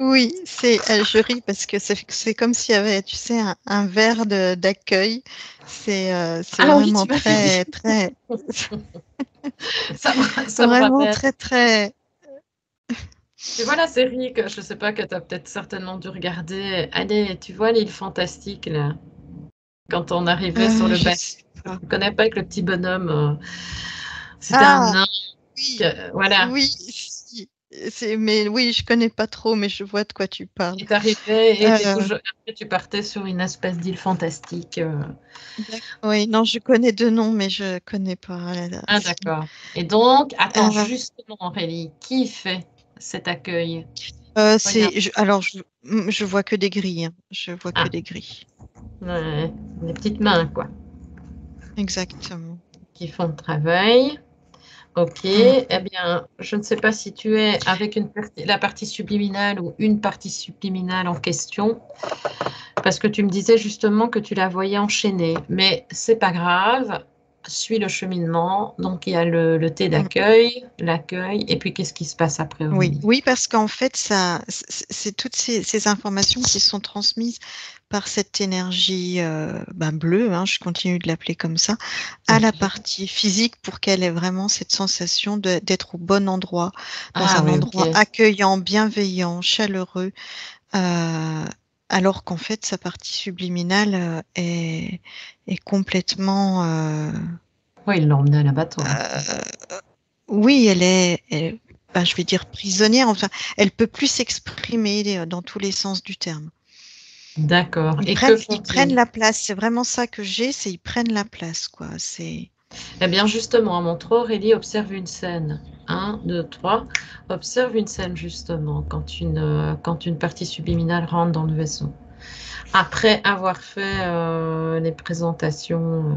Oui, je ris parce que c'est comme s'il y avait, tu sais, un verre d'accueil. C'est Ah oui, vraiment tu m'avais dit. très, très, Ça me vraiment rappelle. très, très. Tu vois la série que je sais pas que tu as peut-être certainement dû regarder. Allez, tu vois l'île fantastique là, quand on arrivait sur le Je bateau. sais pas. Je ne connais pas avec le petit bonhomme. C'était un Ah, nain. oui, Voilà. oui, si. Mais oui, je connais pas trop, mais je vois de quoi tu parles. Il t'arrivait et Euh, après tu partais sur une espèce d'île fantastique. oui, non, je connais deux noms, mais je connais pas Ah, d'accord. Et donc, attends, Euh, justement, Aurélie, qui fait cet accueil? Regarde. alors, je vois que des grilles, hein. Je vois que Ah, des grilles. ouais, les petites mains, quoi, Exactement. qui font le travail. Ok, Mm. eh bien, je ne sais pas si tu es avec la partie subliminale ou une partie subliminale en question, parce que tu me disais justement que tu la voyais enchaînée, mais c'est pas grave, suis le cheminement. Donc, il y a le thé Mm. d'accueil, l'accueil, et puis qu'est-ce qui se passe après, Oui, Aurélie? oui, parce qu'en fait, c'est toutes ces informations qui sont transmises par cette énergie bleue, hein, je continue de l'appeler comme ça, à la Ok. partie physique pour qu'elle ait vraiment cette sensation d'être au bon endroit, dans Ah un oui, ok. endroit accueillant, bienveillant, chaleureux, euh, alors qu'en fait, sa partie subliminale est complètement... Oui, il l'a emmené à l'abattoir. oui, je vais dire prisonnière, enfin, elle peut plus s'exprimer dans tous les sens du terme. D'accord. Et que Ils prennent font-ils? la place. C'est vraiment ça que c'est ils prennent la place, quoi. Eh bien, justement, à mon tour, Aurélie observe une scène. Un, 2, 3. Observe une scène, justement, quand une partie subliminale rentre dans le vaisseau. Après avoir fait les présentations,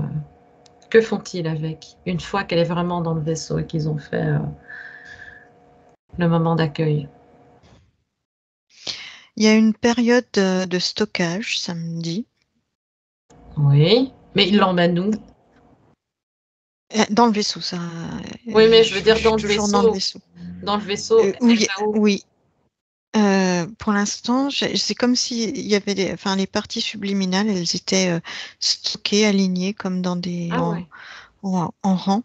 que font-ils avec? Une fois qu'elle est vraiment dans le vaisseau et qu'ils ont fait le moment d'accueil. Il y a une période de stockage samedi. Oui. Mais ils l'emmènent où? Dans le vaisseau, ça. Oui, mais je veux Je dire suis dans le toujours dans le vaisseau. vaisseau. Dans le vaisseau, elle Oui, va où? oui. Pour l'instant, c'est comme s'il y avait enfin, les parties subliminales, elles étaient stockées, alignées comme dans Ah ouais. en rang.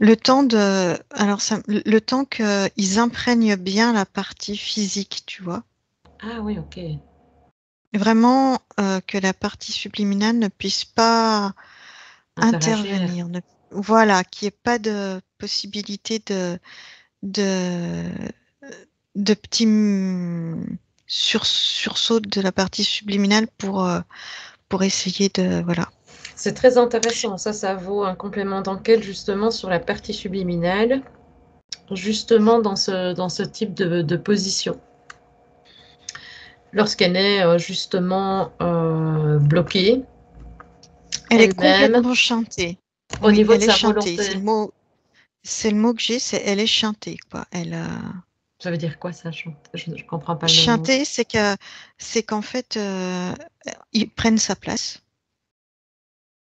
Alors le temps qu'ils imprègnent bien la partie physique, tu vois. Ah oui, ok. Vraiment que la partie subliminale ne puisse pas Interagir. intervenir. Voilà, qu'il n'y ait pas de possibilité de, de petits sursauts de la partie subliminale pour essayer de... Voilà. C'est très intéressant. Ça vaut un complément d'enquête justement sur la partie subliminale, justement dans ce type de position. Lorsqu'elle est justement bloquée Elle est elle-même complètement chantée. au Oui, niveau de elle est sa chantée. volonté. C'est le mot que j'ai, c'est elle est chantée, quoi. Ça veut dire quoi ça, chante? Je ne comprends pas le mot. Chanter, c'est qu'en fait, ils prennent sa place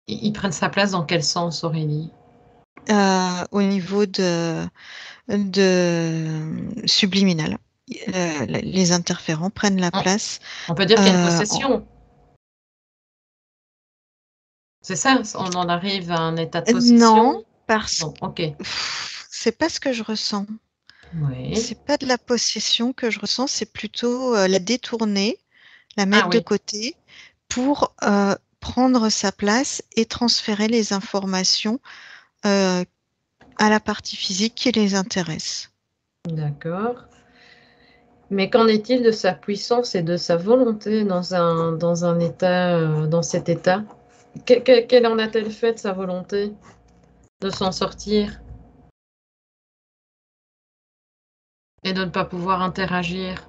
Ils prennent sa place dans quel sens, Aurélie? au niveau de subliminal. Les interférents prennent la On, place. on peut dire qu'il y a une euh, en- possession. C'est ça, on en arrive à un état de possession. Non, parce Non, que ok. c'est pas ce que je ressens. Oui. C'est pas de la possession que je ressens, c'est plutôt la détourner, la Ah mettre de oui, côté pour prendre sa place et transférer les informations euh, à la partie physique qui les intéresse. d'accord. Mais qu'en est-il de sa puissance et de sa volonté dans un état, dans cet état? Quelle en a-t-elle fait de sa volonté de s'en sortir et de ne pas pouvoir interagir?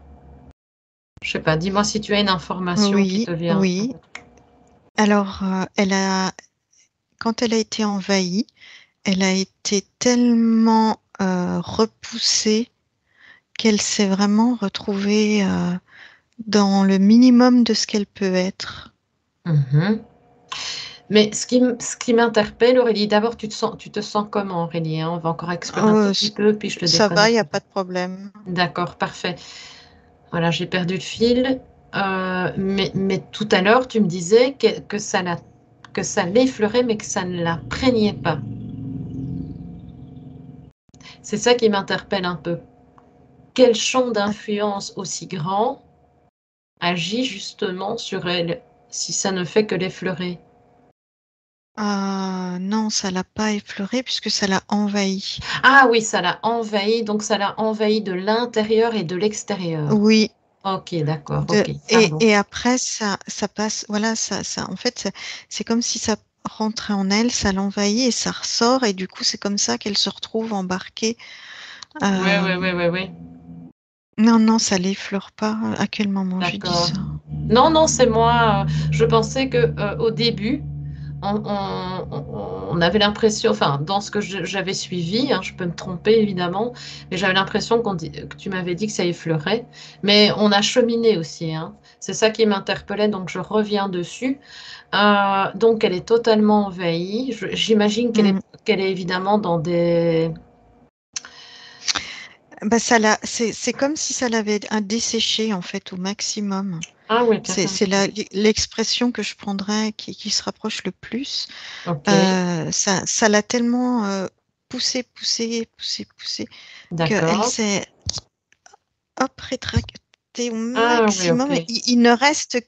Je sais pas, dis-moi si tu as une information qui Oui, te vient. oui. Alors, quand elle a été envahie, elle a été tellement repoussée qu'elle s'est vraiment retrouvée dans le minimum de ce qu'elle peut être. Mhm. Mais ce qui m'interpelle, Aurélie, d'abord, tu te sens comment, Aurélie, hein? On va encore explorer un tout petit peu, puis je te Ça va, il n'y déconnecte. a pas de problème. D'accord, parfait. Voilà, j'ai perdu le fil. Mais tout à l'heure, tu me disais que ça l'effleurait, mais que ça ne la prégnait pas. C'est ça qui m'interpelle un peu. Quel champ d'influence aussi grand agit justement sur elle, si ça ne fait que l'effleurer? Non, ça l'a pas effleuré puisque ça l'a envahi. Ah oui, ça l'a envahi, donc ça l'a envahi de l'intérieur et de l'extérieur. Oui, Ok, d'accord, ok, pardon. et après ça passe, voilà, en fait, c'est comme si ça rentrait en elle, ça l'envahit et ça ressort et du coup c'est comme ça qu'elle se retrouve embarquée. Oui, oui, Euh, oui, oui, oui, non, non, ça l'effleure pas. À quel moment j'ai dit d'accord. ça? Non, non, c'est moi. Je pensais que au début, on avait l'impression, enfin, dans ce que j'avais suivi, hein, je peux me tromper évidemment, mais j'avais l'impression que tu m'avais dit que ça effleurait. Mais on a cheminé aussi, hein. C'est ça qui m'interpellait, donc je reviens dessus. Donc elle est totalement envahie. J'imagine Hmm. qu'elle est évidemment dans des... Bah, c'est comme si ça l'avait desséché en fait au maximum. Ah oui, C'est carrément. l'expression que je prendrais qui se rapproche le plus. Ok, Ça l'a tellement poussé qu'elle d'accord. s'est hop rétractée au Ah oui, ok. maximum. Et il ne reste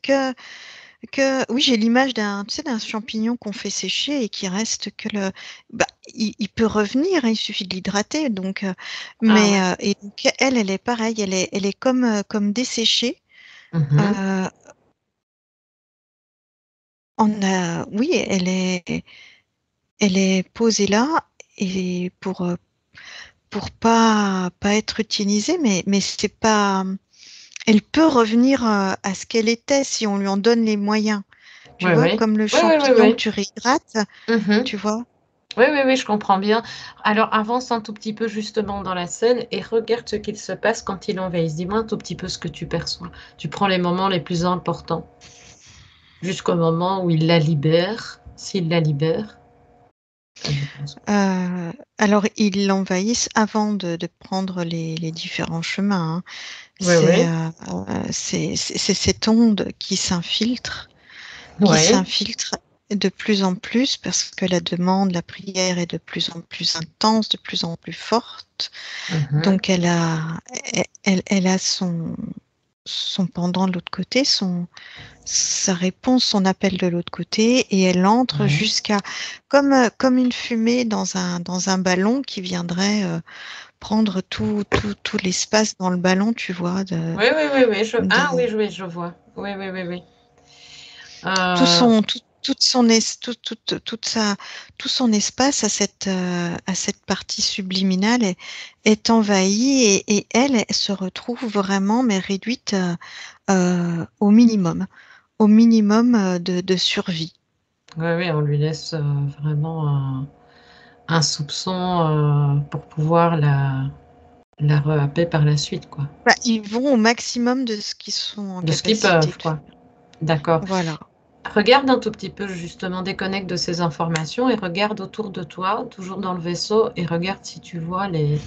oui, j'ai l'image d'un, tu sais, d'un champignon qu'on fait sécher et qui reste que bah, il peut revenir, hein, il suffit de l'hydrater. Donc, Ah ouais. et donc elle est pareille, elle est comme desséchée. Mhm. Euh, oui, elle est posée là et pour pas être utilisée, mais c'est pas, elle peut revenir à ce qu'elle était si on lui en donne les moyens. Tu Oui, vois, oui. comme le Oui, oui, oui, champignon que oui. tu réhydrates, Mhm. tu vois. Oui, oui, oui, je comprends bien. Alors avance un tout petit peu justement dans la scène et regarde ce qu'il se passe quand il envahit. Dis-moi un tout petit peu ce que tu perçois. Tu prends les moments les plus importants jusqu'au moment où il la libère, s'il la libère. Je pense. Alors, ils l'envahissent avant de prendre les différents chemins, hein. Oui, C'est oui. cette onde qui Oui. s'infiltre de plus en plus parce que la demande, la prière est de plus en plus intense, de plus en plus forte. Mhm. Donc, elle a son pendant de l'autre côté, sa réponse, son appel de l'autre côté, et elle entre Ouais. jusqu'à, comme une fumée dans un ballon qui viendrait prendre tout l'espace dans le ballon, tu vois, Oui, oui, oui, oui. de, Ah oui, oui, je vois. Oui, oui, oui, oui. tout Euh, son, tout, toute son, es- tout, toute sa, tout son espace à cette partie subliminale est envahi et elle se retrouve vraiment, mais réduite au minimum de survie. oui, oui, on lui laisse vraiment un soupçon pour pouvoir la rehapper par la suite, quoi. Bah, ils vont au maximum de ce qu'ils sont en De ce qu'ils capacité peuvent, de quoi. faire. D'accord. Voilà. Regarde un tout petit peu, justement, déconnecte de ces informations et regarde autour de toi, toujours dans le vaisseau, et regarde si tu vois les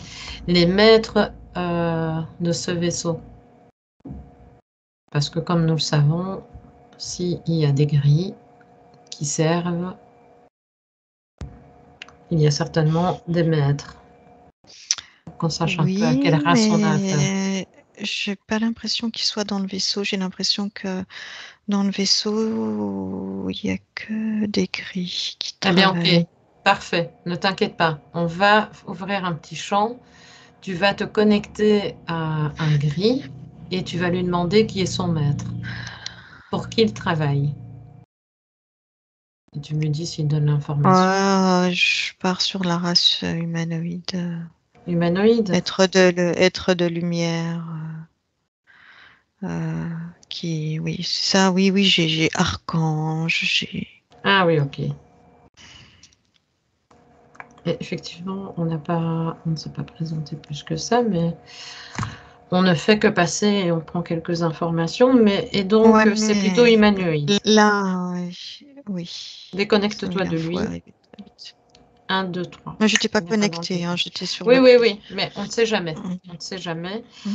maîtres de ce vaisseau. Parce que comme nous le savons, s'il y a des grilles qui servent, il y a certainement des maîtres. Pour qu'on sache un peu à quelle Oui, race on a affaire. mais j'ai pas l'impression qu'il soit dans le vaisseau. J'ai l'impression que dans le vaisseau, il y a que des grilles qui Eh bien, ok, travaillent. parfait. Ne t'inquiète pas. On va ouvrir un petit champ. Tu vas te connecter à un gris et tu vas lui demander qui est son maître, pour qui il travaille. Et tu me dis s'il donne l'information. Je pars sur la race humanoïde, Humanoïde? être de lumière, oui, c'est ça, oui, oui, j'ai archange, j'ai. Ah oui, ok. Et effectivement, on ne s'est pas présenté plus que ça, mais on ne fait que passer et on prend quelques informations. Et Ouais, donc, c'est plutôt mais humanoïde. là, oui, il Déconnecte-toi de faut lui. arriver très vite. Un, 2, 3. Moi, j'étais pas On est vraiment connectée, hein, déconnecté. j'étais sur Oui, oui, l'appli. oui, mais on ne sait jamais. Mm, On ne sait jamais. mm.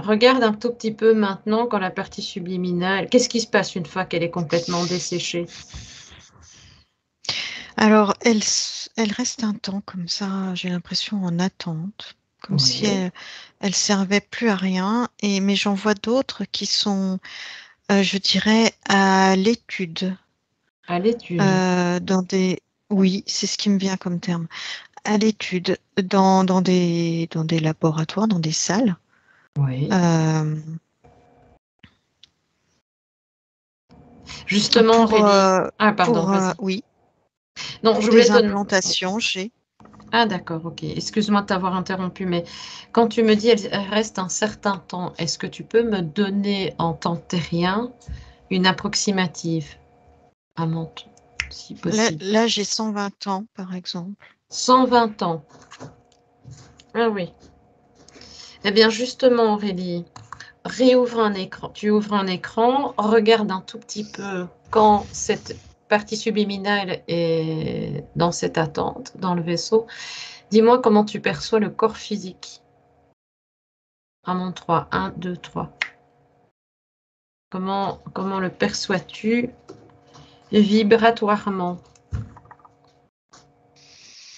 Regarde un tout petit peu maintenant quand la partie subliminale. Qu'est-ce qui se passe une fois qu'elle est complètement desséchée? Alors, elle reste un temps comme ça, j'ai l'impression en attente, comme si Oui. elle servait plus à rien. Mais j'en vois d'autres qui sont, je dirais, à l'étude, À l'étude. dans des, oui, c'est ce qui me vient comme terme, à l'étude, dans des laboratoires, dans des salles, Oui. euh, Justement, Aurélie. Ah, pardon, vas-y. oui, Non, pour je voulais des te... implantations, j'ai. Ah, d'accord, ok. Excuse-moi de t'avoir interrompu, mais quand tu me dis elle reste un certain temps, est-ce que tu peux me donner en temps terrien une approximative à mon temps, si possible? Là, j'ai 120 ans, par exemple. 120 ans. Ah oui. Eh bien, justement, Aurélie, réouvre un écran. Tu ouvres un écran, regarde un tout petit peu quand cette partie subliminale est dans cette attente, dans le vaisseau. Dis-moi comment tu perçois le corps physique. À mon 3. 1, 2, 3. Comment le perçois-tu vibratoirement?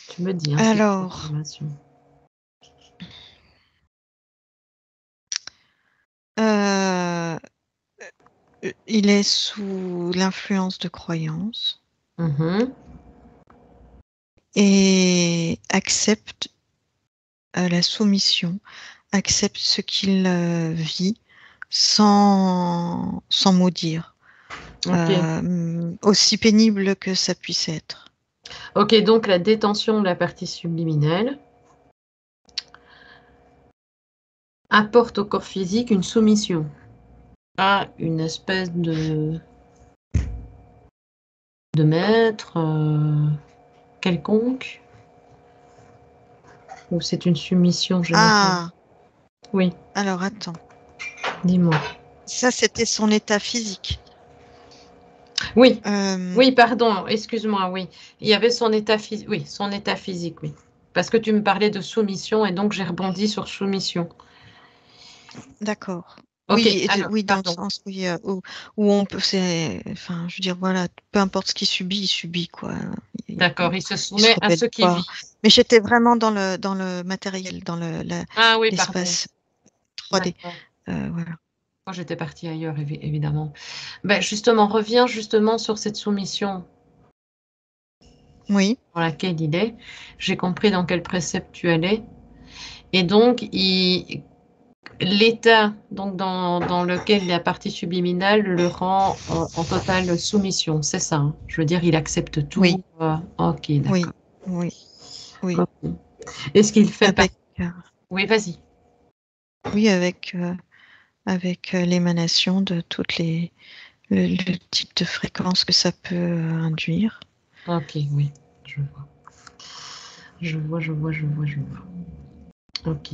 Tu me dis, hein, si tu as Alors, l'information. euh, il est sous l'influence de croyances Mhm. et accepte la soumission, accepte ce qu'il vit sans maudire, Ok. aussi pénible que ça puisse être. Ok, donc la détention de la partie subliminale apporte au corps physique une soumission à une espèce de maître quelconque, ou c'est une soumission générale? Ah, Oui, alors attends. dis-moi. Ça, c'était son état physique. Oui, Euh, oui, pardon, excuse-moi, oui. Il y avait son état physique, oui, son état physique, oui. Parce que tu me parlais de soumission et donc j'ai rebondi sur soumission. d'accord. Ok, Oui, alors, oui, dans le pardon. sens oui, où on peut, enfin, je veux dire, voilà, peu importe ce qu'il subit, il subit, quoi. Il, D'accord, il se il se soumet à rebelle ce qui pas. vit. Mais j'étais vraiment dans le matériel, dans Ah oui, pardon. l'espace 3D. D'accord. Voilà. Moi, j'étais partie ailleurs, évidemment. Ben, justement, reviens justement sur cette soumission Oui, dans laquelle il est. J'ai compris dans quel précepte tu allais. Et donc, l'état donc dans lequel la partie subliminale le rend en totale soumission, c'est ça, hein. Je veux dire, il accepte tout. oui, Ok, oui, d'accord. oui, oui. Ok. Est-ce qu'il fait Avec, partie? Oui, vas-y. oui, avec l'émanation de toutes le type de fréquence que ça peut induire. Ok, oui, je vois. Je vois. Ok.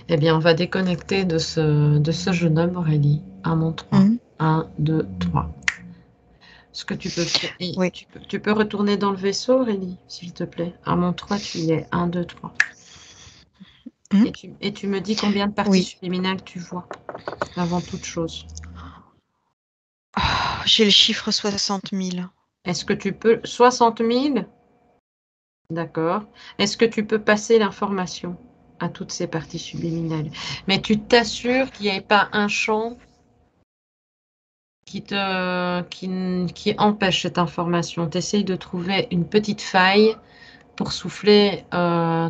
Eh bien, on va déconnecter de ce jeune homme, Aurélie, à mon 3. Mhm. 1, 2, 3. Ce que tu peux faire. Et Oui. tu peux retourner dans le vaisseau, Aurélie, s'il te plaît. À mon 3, tu y es. 1, 2, 3. Mhm. Et tu me dis combien de parties Oui. subliminales tu vois, avant toute chose. J'ai le chiffre 60 000. Est-ce que tu peux. 60 000. D'accord. Est-ce que tu peux passer l'information à toutes ces parties subliminales? Mais tu t'assures qu'il n'y ait pas un champ qui empêche cette information. Tu essayes de trouver une petite faille pour souffler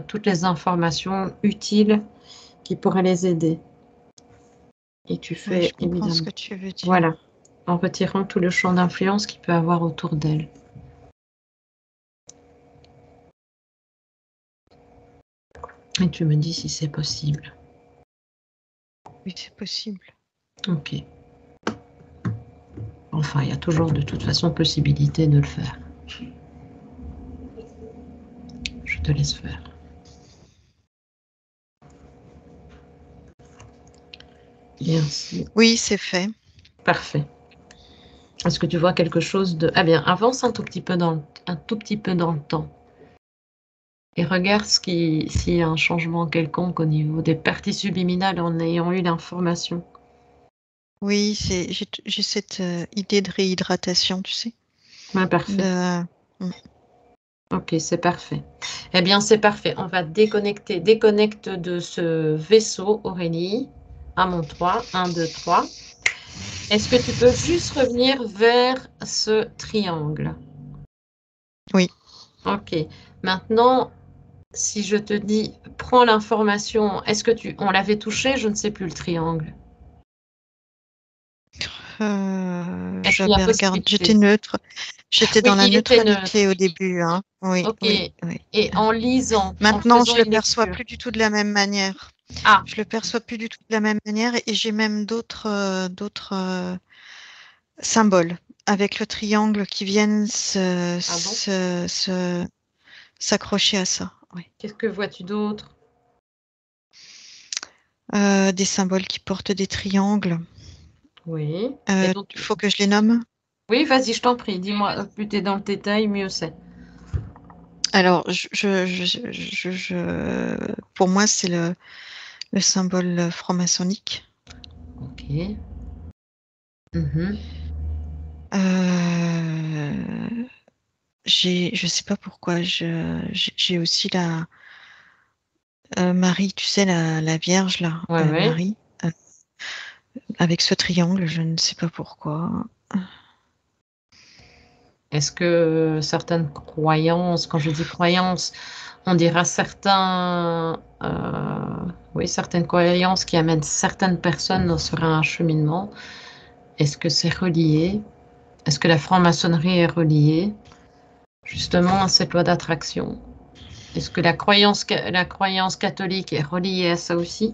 toutes les informations utiles qui pourraient les aider. Et tu Oui, fais je comprends ce évidemment. que tu veux Voilà, dire. en retirant tout le champ d'influence qu'il peut avoir autour d'elle. Et tu me dis si c'est possible. Oui, c'est possible. Ok. Enfin, il y a toujours de toute façon possibilité de le faire. Je te laisse faire. Et ainsi, Oui, c'est fait. parfait. Est-ce que tu vois quelque chose de... Ah bien, avance un tout petit peu dans le temps. Et regarde s'il y a un changement quelconque au niveau des parties subliminales en ayant eu l'information. Oui, j'ai cette idée de réhydratation, tu sais. Ouais, parfait. De... Mm. Ok, c'est parfait. Eh bien, c'est parfait. On va déconnecter. Déconnecte de ce vaisseau, Aurélie. À mon 3. 1, 2, 3. Est-ce que tu peux juste revenir vers ce triangle? Oui. Ok. Maintenant, si je te dis, prends l'information, est-ce que on l'avait touché? Je ne sais plus le triangle. Est-ce qu'il y a J'avais regardé. J'étais possibilité? neutre. J'étais dans Oui, la il était neutralité neutre. au début, hein. Oui, Ok. oui, oui. Et en lisant, en Maintenant, faisant je le une perçois lecture. plus du tout de la même manière. Ah, Je le perçois plus du tout de la même manière et j'ai même d'autres symboles avec le triangle qui viennent ah bon? s'accrocher à ça. Oui. Qu'est-ce que vois-tu d'autre? Des symboles qui portent des triangles. Oui. Et donc, Il faut que je les nomme. oui, vas-y, je t'en prie. Dis-moi, plus tu es dans le détail, mieux c'est. Alors, pour moi, c'est le symbole franc-maçonnique. Ok. Mhm. Euh, je sais pas pourquoi, j'ai aussi la Marie, tu sais, la Vierge, là, Ouais, ouais. Marie, avec ce triangle, je ne sais pas pourquoi. Est-ce que certaines croyances, quand je dis croyances, on dira oui, certaines croyances qui amènent certaines personnes sur un cheminement, est-ce que c'est relié? Est-ce que la franc-maçonnerie est reliée justement à cette loi d'attraction? Est-ce que la croyance catholique est reliée à ça aussi?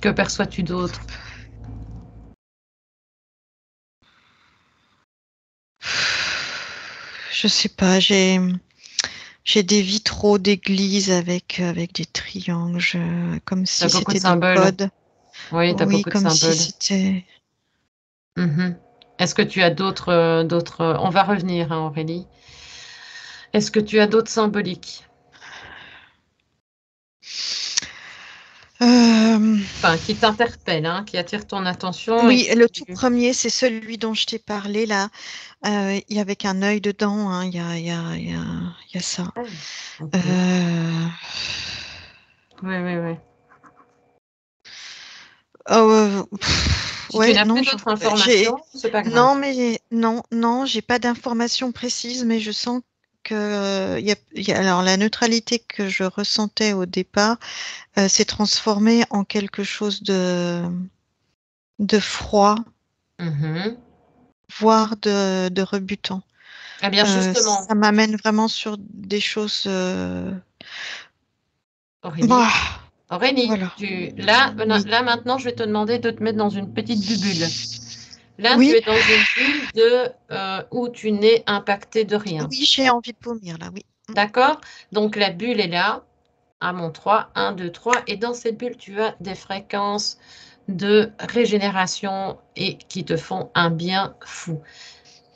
Que perçois-tu d'autre? Je sais pas, j'ai des vitraux d'église avec des triangles, comme Tu as si beaucoup de c'était des symboles. codes. Oui, tu as Oui, beaucoup de comme si symboles. c'était. Mhm. Est-ce que tu as On va revenir, hein, Aurélie. Est-ce que tu as d'autres symboliques? Enfin, qui t'interpellent, hein, qui attirent ton attention et Oui, le tout tu... premier, c'est celui dont je t'ai parlé là. Il y avec un œil dedans, hein, il y a ça. Ah, ok. Oui, oui, oui. Si tu Ouais, n'as plus non, d'autres informations, c'est pas grave. non, mais non, j'ai pas d'informations précises, mais je sens que alors la neutralité que je ressentais au départ s'est transformée en quelque chose de froid, Mhm. voire de rebutant. Eh bien, justement, Ça m'amène vraiment sur des choses. Aurélie, Bah, Aurélie, voilà. Oui. là, maintenant, je vais te demander de te mettre dans une petite bulle. Là, tu Oui, es dans une bulle où tu n'es impacté de rien. oui, j'ai envie de vomir là, oui. D'accord? Donc, la bulle est là, à mon 3, 1, 2, 3. Et dans cette bulle, tu as des fréquences de régénération et qui te font un bien fou.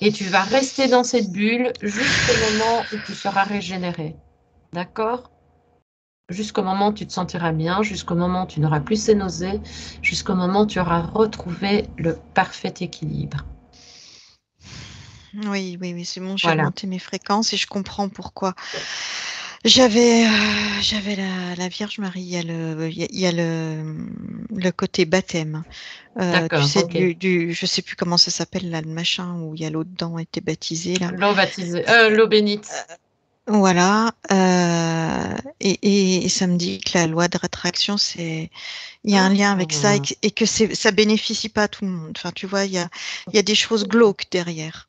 Et tu vas rester dans cette bulle jusqu'au moment où tu seras régénéré. D'accord? Jusqu'au moment où tu te sentiras bien, jusqu'au moment où tu n'auras plus ces nausées, jusqu'au moment où tu auras retrouvé le parfait équilibre. Oui, oui, oui, c'est bon, j'ai Voilà. remonté mes fréquences et je comprends pourquoi. J'avais la Vierge Marie, il y a le côté baptême. Tu D'accord, sais, ok. je sais plus comment ça s'appelle là, le machin où il y a l'eau dedans a été baptisé là. L'eau baptisée, l'eau bénite. Voilà. Et ça me dit que la loi de rétraction, il y a un lien avec ça Ah, et que ça bénéficie pas à tout le monde. Enfin, tu vois, il y a des choses glauques derrière.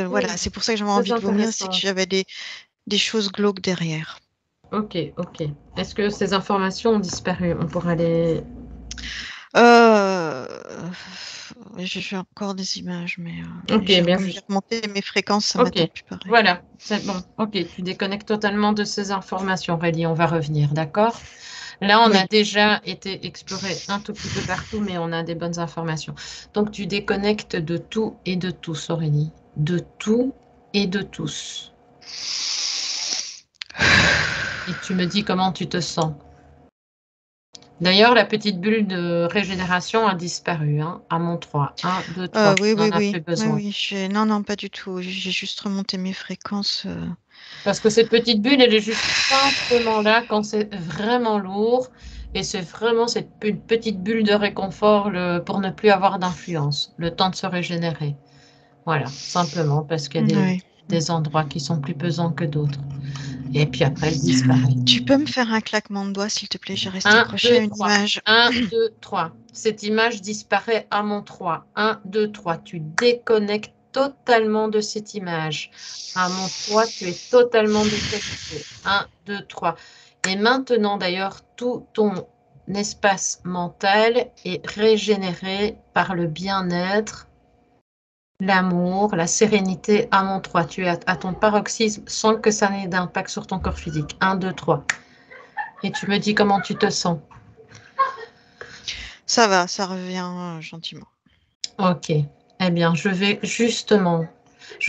Voilà, ok. c'est pour ça que j'avais Très envie de vomir, c'est que intéressant. j'avais des choses glauques derrière. Ok, ok. Est-ce que ces informations ont disparu? On pourra les... Euh, j'ai encore des images, mais Ok, bien comme j'ai juste. remonté mes fréquences, ça Ok, m'attend plus pareil. voilà, c'est bon. Ok, tu déconnectes totalement de ces informations, Aurélie. On va revenir, d'accord? Là, on a Oui, déjà été exploré un tout petit peu partout, mais on a des bonnes informations. Donc, tu déconnectes de tout et de tous, Aurélie. De tout et de tous. Et tu me dis comment tu te sens. D'ailleurs, la petite bulle de régénération a disparu, hein, à mon 3. 1, 2, 3. Oui, On n'en oui, a plus oui, oui, besoin. oui. Non, non, pas du tout. J'ai juste remonté mes fréquences. Parce que cette petite bulle, elle est juste simplement là quand c'est vraiment lourd. Et c'est vraiment une petite bulle de réconfort pour ne plus avoir d'influence, le temps de se régénérer. Voilà, simplement parce qu'il y a Ouais. des endroits qui sont plus pesants que d'autres. Et puis après, elle disparaît. Tu peux me faire un claquement de doigts, s'il te plaît? Je reste 1, accrochée 2, à une 3. image. 1, 2, 3. Cette image disparaît à mon 3. 1, 2, 3. Tu déconnectes totalement de cette image. À mon 3, tu es totalement déconnecté. 1, 2, 3. Et maintenant, d'ailleurs, tout ton espace mental est régénéré par le bien-être, l'amour, la sérénité à mon 3. Tu es à ton paroxysme sans que ça n'ait d'impact sur ton corps physique. 1, 2, 3. Et tu me dis comment tu te sens. Ça va, ça revient gentiment. Ok. Eh bien, je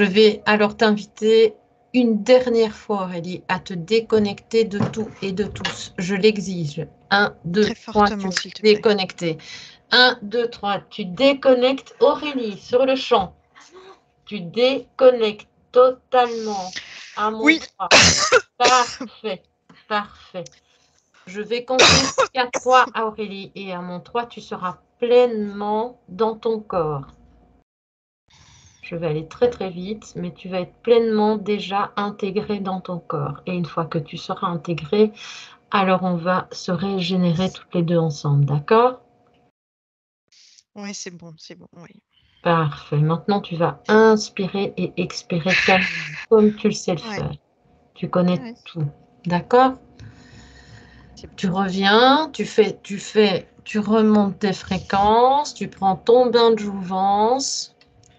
vais alors t'inviter une dernière fois, Aurélie, à te déconnecter de tout et de tous. Je l'exige. 1, 2, Très 3, tu fortement, es s'il te plaît. déconnecté. 1, 2, 3, tu déconnectes Aurélie sur le champ. Tu déconnectes totalement à mon Oui. 3. Parfait, parfait. Je vais compter jusqu'à 3, Aurélie, et à mon 3, tu seras pleinement dans ton corps. Je vais aller très très vite, mais tu vas être pleinement déjà intégré dans ton corps. Et une fois que tu seras intégré, alors on va se régénérer toutes les deux ensemble, d'accord? Oui, c'est bon, oui. Parfait. Maintenant, tu vas inspirer et expirer calmement, comme tu le sais le Ouais, faire. Tu connais ouais, tout, d'accord? c'est bon. Tu reviens, tu remontes tes fréquences, tu prends ton bain de jouvence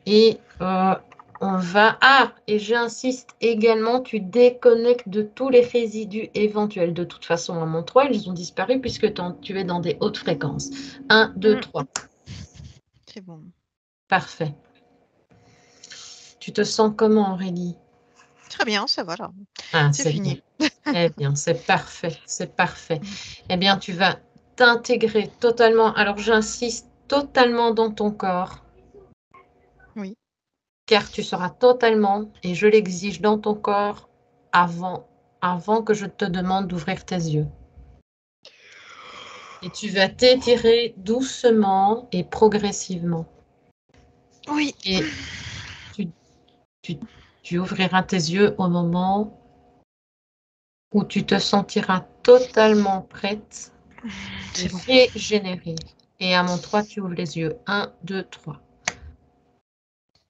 et on va... Ah, et j'insiste également, tu déconnectes de tous les résidus éventuels. De toute façon, à mon 3, ils ont disparu puisque tu es dans des hautes fréquences. 1, 2, Mm, 3. c'est bon. Parfait. Tu te sens comment, Aurélie? Très bien, ça va là. Ah, C'est c'est bien. fini. Eh bien, c'est parfait, c'est parfait. Eh bien, tu vas t'intégrer totalement, alors j'insiste, totalement dans ton corps, Oui. car tu seras totalement, et je l'exige, dans ton corps avant que je te demande d'ouvrir tes yeux. Et tu vas t'étirer doucement et progressivement. Oui. Et tu, tu, tu ouvriras tes yeux au moment où tu te sentiras totalement prête et C'est bon. régénérée. Et à mon 3, tu ouvres les yeux. 1, 2, 3.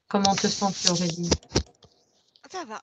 Comment te sens-tu, Aurélie? Ça va.